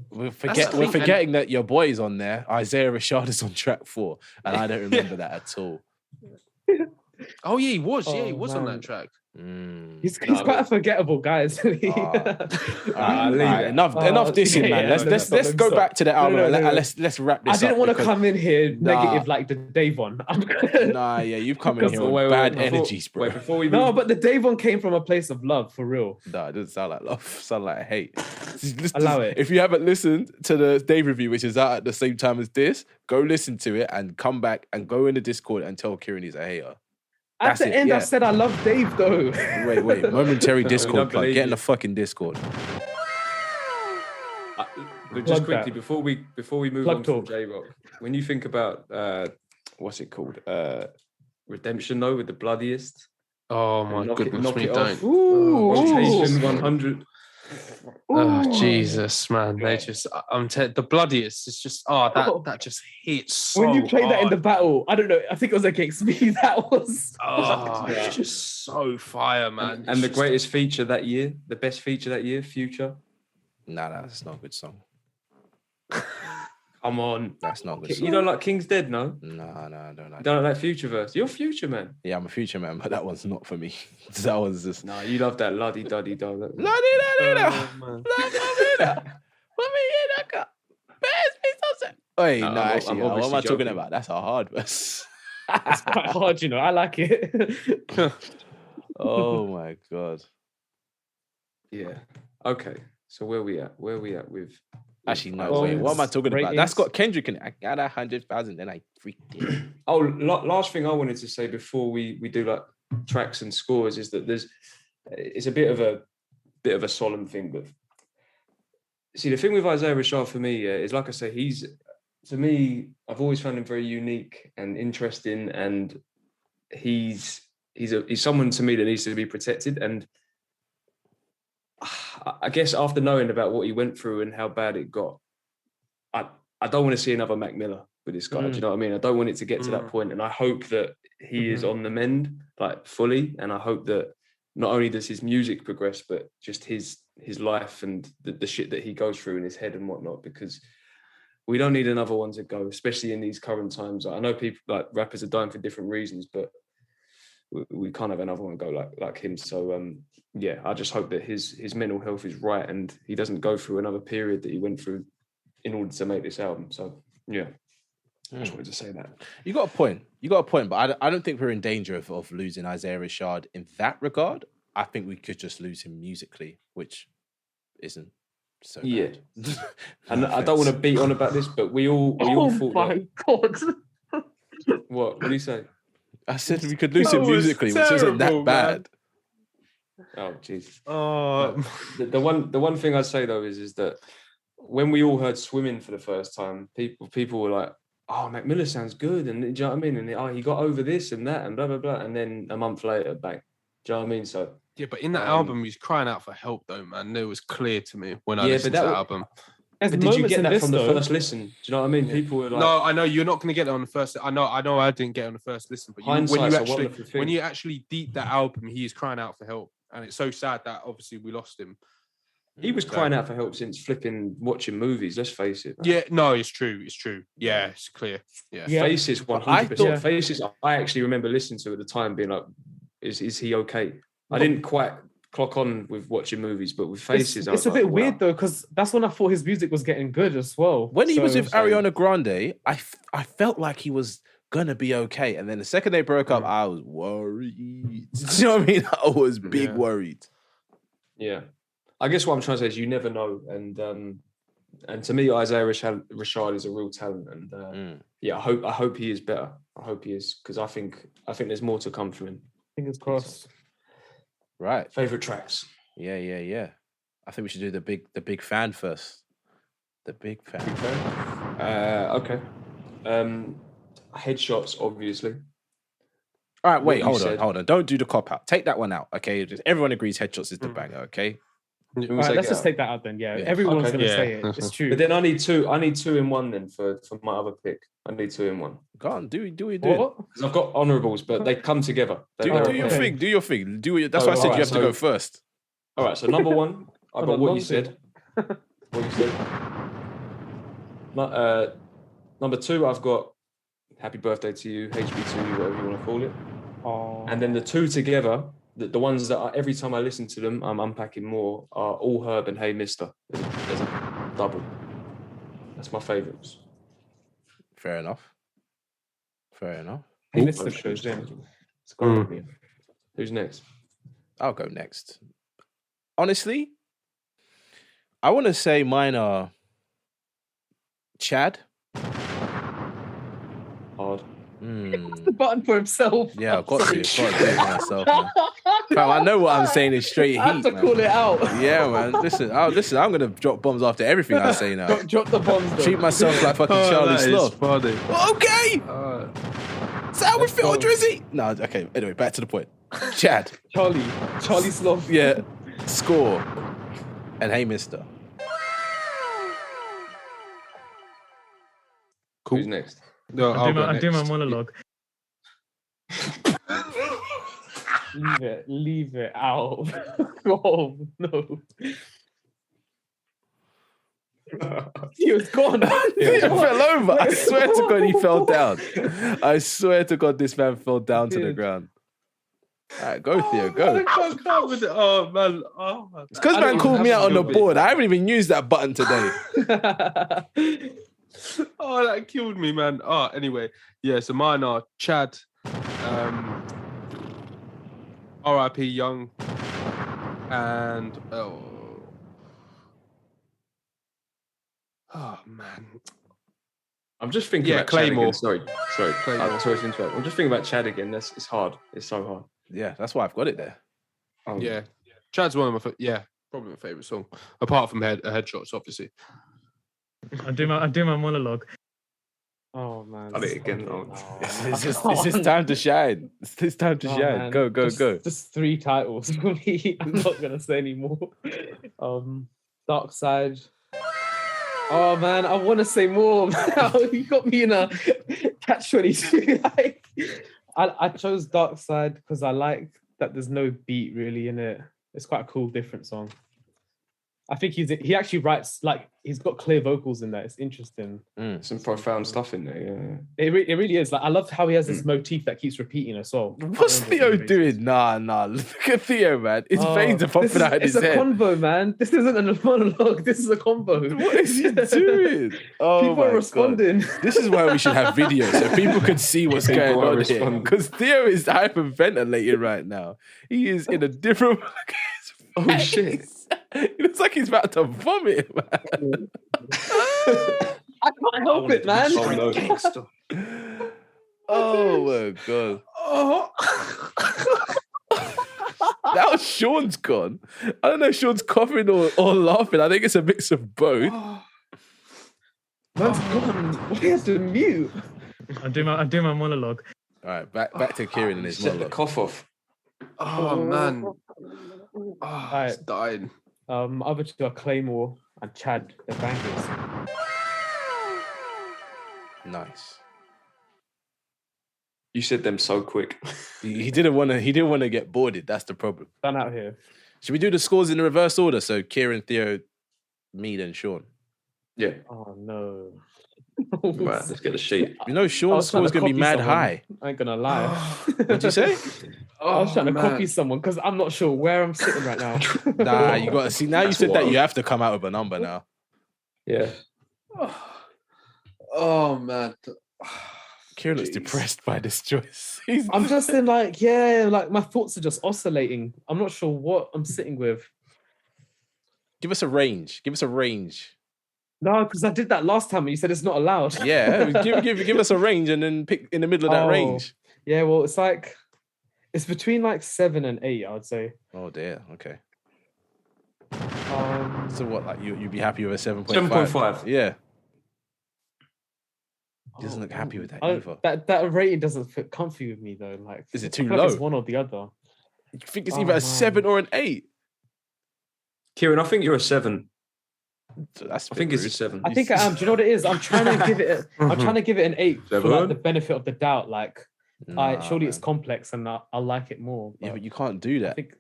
We're forgetting that your boy is on there. Isaiah Rashad is on track 4, and I don't remember that at all. Oh yeah, he was. Yeah, he was on that track. He's quite a forgettable guy, isn't he? Enough dissing, man. Let's go back to the album. Let's wrap this up. I didn't want to come in here negative like the Davon. You've come in here with bad energies, bro. Before we but the Davon came from a place of love, for real. No, it doesn't sound like love. It sounds like hate. Allow it. If you haven't listened to the Dave review, which is out at the same time as this, go listen to it and come back and go in the Discord and tell Kieran he's a hater. At the end, I said I love Dave, though. Wait. Momentary Discord plug. Get in the fucking Discord. But just quickly, before we move on to J-Rock, when you think about, what's it called? Redemption, though, with the bloodiest. Oh, my goodness, me don't. Rotation 100. Oh Jesus, man! They just, the bloodiest. It's just, that just hits so when you play hard. That in the battle. I don't know. I think it was against me. That was. It's just so fire, man. And the greatest feature that year, the best feature that year, Future. Nah, that's not a good song. Come on, that's not a good song. You don't like King's Dead, no? No, I don't like. You don't like Future verse. You're a Future man. Yeah, I'm a Future man, but that one's not for me. That one's just. No, you love that luddy duddy dog. Luddy duddy dog. Wait, no, actually, what am I talking about? That's a hard verse. It's quite hard, you know. I like it. Oh my god. Yeah. Okay. So where we at with? Actually, no. Wait, what am I talking about? That's got Kendrick in it. I got 100,000, then I freaked it. Oh, last thing I wanted to say before we do like tracks and scores is that it's a bit of a solemn thing, but see the thing with Isaiah Rashad for me is, like I say, to me, I've always found him very unique and interesting, and he's someone to me that needs to be protected. And I guess after knowing about what he went through and how bad it got, I don't want to see another Mac Miller with this guy. Do you know what I mean? I don't want it to get to that point, and I hope that he is on the mend, like fully. And I hope that not only does his music progress, but just his life and the shit that he goes through in his head and whatnot, because we don't need another one to go, especially in these current times. I know people, like rappers, are dying for different reasons, but we can't have another one go like him. So I just hope that his mental health is right and he doesn't go through another period that he went through in order to make this album. So I just wanted to say that. You got a point, but I don't think we're in danger of losing Isaiah Rashad in that regard. I think we could just lose him musically, which isn't so bad. And I don't want to beat on about this, but we all thought. Oh my god! What do you say? I said we could lose him musically, which isn't that bad. Oh Jesus! The one thing I'd say though is that when we all heard Swimming for the first time, people were like, "Oh, Mac Miller sounds good," and do you know what I mean? And he got over this and that and blah blah blah, and then a month later, bang. Do you know what I mean? So yeah, but in that album, he's crying out for help, though, man. It was clear to me when I listened to that album. There's But did you moments get in that this, from the though. first listen? Do you know what I mean? People were like, No, I know you're not going to get it on the first. I know I didn't get it on the first listen, but when you actually deep that album, he is crying out for help, and it's so sad that obviously we lost him. he was crying out for help since flipping watching movies. Let's face it. Man. Yeah, no, it's true. It's true. Yeah, it's clear. Yeah, Faces 100%. Faces. I actually remember listening to at the time, being like, "Is he okay?" I didn't quite clock on with watching movies, but with Faces, it's a bit weird though, because that's when I thought his music was getting good as well. When he was with Ariana Grande, I felt like he was gonna be okay, and then the second they broke up, I was worried. Do you know what I mean? I was big worried. Yeah, I guess what I'm trying to say is you never know, and to me, Isaiah Rashad is a real talent, and I hope he is better. I hope he is, because I think there's more to come from him. Fingers crossed. Right. Favorite tracks? Yeah. I think we should do the big fan first. The big fan. Okay. Headshots, obviously. All right, wait, hold on. Don't do the cop out. Take that one out, okay? Just everyone agrees Headshots is the banger, okay? All right, let's just take that out then. Yeah. Everyone's going to say it. It's true. But then I need two in one then for my other pick. I need 2 in 1. Go on, do it. Because I've got honourables, but they come together. Do your thing. That's why I said you have to go first. All right, so number 1, I've got what you said. Number 2, I've got Happy Birthday to You, HB2, whatever you want to call it. Oh. And then the two together, the ones that every time I listen to them, I'm unpacking more, are All Herb and Hey Mister. There's a double. That's my favourites. Fair enough. Hey Mister goes in. It's got to be. Who's next? I'll go next. Honestly, I want to say mine are Chad. Hard. The button for himself. Yeah, I've got to do it myself, man. Fam, I know what I'm saying is straight heat. I have to call it out. Yeah, man. Listen, I'm gonna drop bombs after everything I say now. Drop the bombs. Treat myself like fucking Charlie Sloth. Funny. Okay. Is that how we feel, Drizzy? No, okay. Anyway, back to the point. Chad. Charlie Sloth. Yeah. Score. And Hey Mister. Cool. Who's next? No, I'll do my monologue. Leave it out. Oh no. He was gone. He fell over. I swear to God, he fell down. I swear to God, this man fell down to the ground. All right, go, Theo, go. Oh, man. It's because man called me out on the board. I haven't even used that button today. Oh, that killed me, man. Oh, anyway. Yeah, so mine are Chad, R.I.P. Young, and... Oh, man. I'm just thinking about Claymore. Chad again. Sorry. Claymore. Sorry to interrupt. I'm just thinking about Chad again. It's hard. It's so hard. Yeah, that's why I've got it there. Yeah. Chad's one of my probably my favourite song. Apart from Headshots, obviously. I'll do my monologue. Oh man. I'll do it again. It's just time to shine. It's time to shine. Man. Go. Just 3 titles for me. I'm not gonna say any more. Dark Side. Oh man, I want to say more. You got me in a catch-22. Like, I chose Dark Side because I like that there's no beat really in it. It's quite a cool, different song. I think he actually writes, like, he's got clear vocals in there. It's interesting. Some profound stuff in there, yeah. It really is. Like, I love how he has this motif that keeps repeating as well. What's Theo doing? Nah. Look at Theo, man. His veins are popping out of his head. It's a convo, man. This isn't a monologue. This is a combo. What is he doing? Oh, people are responding. God. This is why we should have videos so people can see what's going on here. Because Theo is hyperventilating right now. He is in a different... Oh, shit. It looks like he's about to vomit, man. I can't help it, man. Oh my God. Now Sean's gone. I don't know if Sean's coughing or laughing. I think it's a mix of both. Man's gone. Why has to mute? I'll do my monologue. All right, back to Kieran and his Set monologue. the cough off. Oh, man. Oh, it's dying. Other two are Claymore and Chad, the bangers. Nice. You said them so quick. He didn't want to get boarded. That's the problem. Done out here. Should we do the scores in the reverse order? So Kieran, Theo, me, then Sean. Yeah. Oh no. Right, let's get the sheet. You know, Sean's score is going to be mad high. I ain't gonna lie. What'd you say? I was trying to copy someone because I'm not sure where I'm sitting right now. Nah, you got to see. Now you said that, you have to come out with a number now. Yeah. Oh man. Kieran looks depressed by this choice. I'm just in like my thoughts are just oscillating. I'm not sure what I'm sitting with. Give us a range. No, because I did that last time and you said it's not allowed. Yeah, give us a range and then pick in the middle of that range. Yeah, well, it's between like 7 and 8, I would say. Oh dear. Okay. So what? Like you'd be happy with a 7.5? 7.5. Yeah. He doesn't look happy with that either. That rating doesn't fit comfy with me though. Like, is it too low? low? It's one or the other. You think it's either a 7 or an 8? Kieran, I think you're a 7. I think it's a 7. I think I am. Do you know what it is? I'm trying to give it. I'm trying to give it an 8 for like the benefit of the doubt. Like, surely it's complex and I like it more. Yeah, but you can't do that. I think,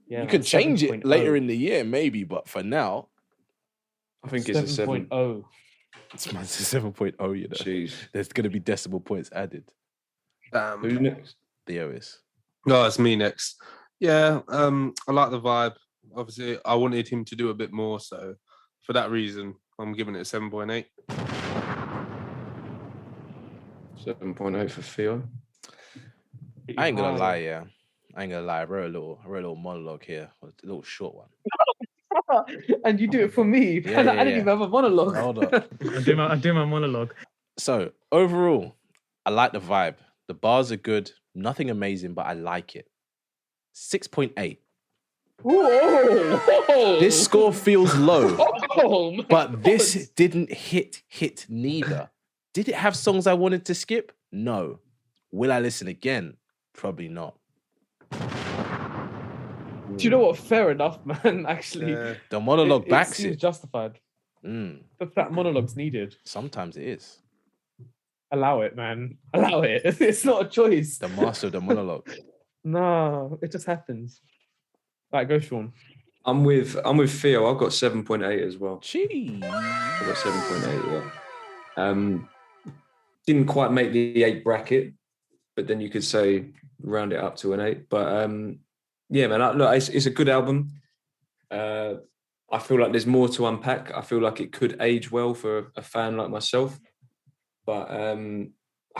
you could change it later in the year, maybe. But for now, I think it's a 7.0. It's a 7.0. You know, jeez. There's going to be decimal points added. Who's next? Theo is. No, it's me next. Yeah, I like the vibe. Obviously, I wanted him to do a bit more, so for that reason, I'm giving it a 7.8. 7.8 for Theo. I ain't gonna lie, yeah. I wrote a little monologue here, a little short one. And you do it for me. Yeah, I didn't even have a monologue. Hold up. I do my monologue. So overall, I like the vibe. The bars are good. Nothing amazing, but I like it. 6.8. Whoa. This score feels low, Oh, but this didn't hit neither. Did it have songs I wanted to skip? No. Will I listen again? Probably not. Do you know what? Fair enough, man. Actually, the monologue backs it. It's justified. But that monologue's needed. Sometimes it is. Allow it, man. Allow it. It's not a choice. The master of the monologue. No, it just happens. Right, go, Sean. I'm with Theo. I've got 7.8 as well. Jeez. I've got 7.8. Yeah. Didn't quite make the 8 bracket, but then you could say round it up to an 8. But yeah, man. Look, it's a good album. I feel like there's more to unpack. I feel like it could age well for a fan like myself. But I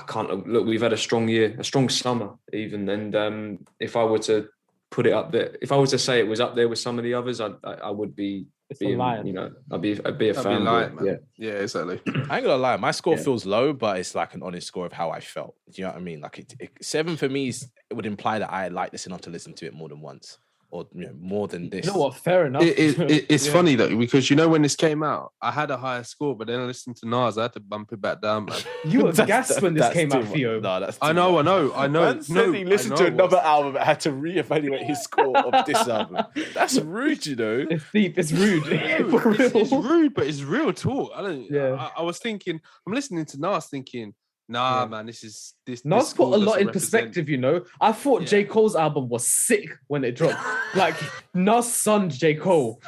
can't look. We've had a strong year, a strong summer, even. And if I were to put it up there, if I was to say it was up there with some of the others, I would be. You know, I'd be a fan. Yeah, exactly. I ain't gonna lie, my score feels low, but it's like an honest score of how I felt. Do you know what I mean? Like 7 for me it would imply that I like this enough to listen to it more than once, or more than this. You know what? Fair enough. It's funny though, because you know when this came out, I had a higher score, but then I listened to Nas, I had to bump it back down, man. You were gassed when this came out, Theo. No, that's I know. Man said he listened to another album and had to reevaluate his score of this album. That's rude, you know. It's deep. It's rude. It's rude, but it's real talk. I was thinking, I'm listening to Nas thinking, nah, man, this. Nas put a lot in perspective, you know. I thought J. Cole's album was sick when it dropped. Like, Nas' son, J. Cole.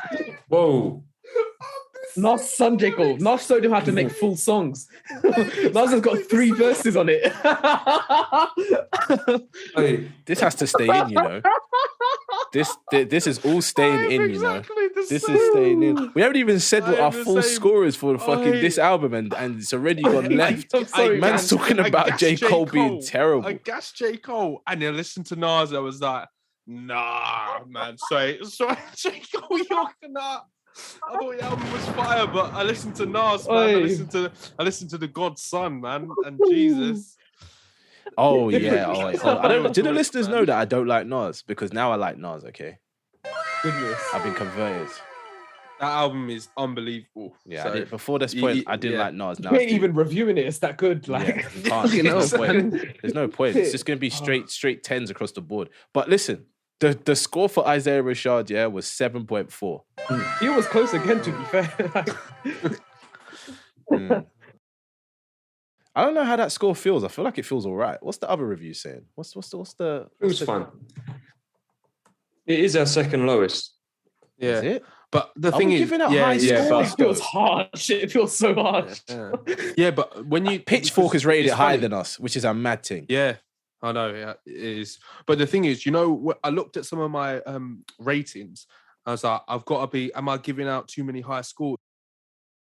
Whoa. Nas' son, J. Cole. Nas showed him how to make full songs. Nas has got 3 verses on it. Hey. This has to stay in, you know. This is all staying in, you know. This is staying in. We haven't even said what our full score is for the fucking this album, and it's already gone left. I'm sorry, man's talking about J. Cole being terrible. I gassed J. Cole, and then listened to Nas. I was like, nah, man. Sorry, J. Cole, you're not. I thought the album was fire, but I listened to Nas, man. I listened to the God's Son, man, and Jesus. Oh yeah. Do the listeners know that I don't like Nas? Because now I like Nas. Okay. Goodness. I've been converted. That album is unbelievable. Yeah. So, before this point, I didn't like Nas. Now you ain't even reviewing it. It's that good. Like, there's no point. It's just gonna be straight 10s across the board. But listen, The score for Isaiah Rashad, was 7.4. He was close again, to be fair. I don't know how that score feels. I feel like it feels all right. What's the other review saying? What's the? It was fun. It is our second lowest. Yeah. Is it? But the thing is, giving out high scores. It feels harsh. It feels so harsh. Yeah, but when you Pitchfork has rated it higher than us, which is a mad thing. Yeah, I know. Yeah, it is. But the thing is, I looked at some of my ratings. I was like, I've got to be. Am I giving out too many high scores?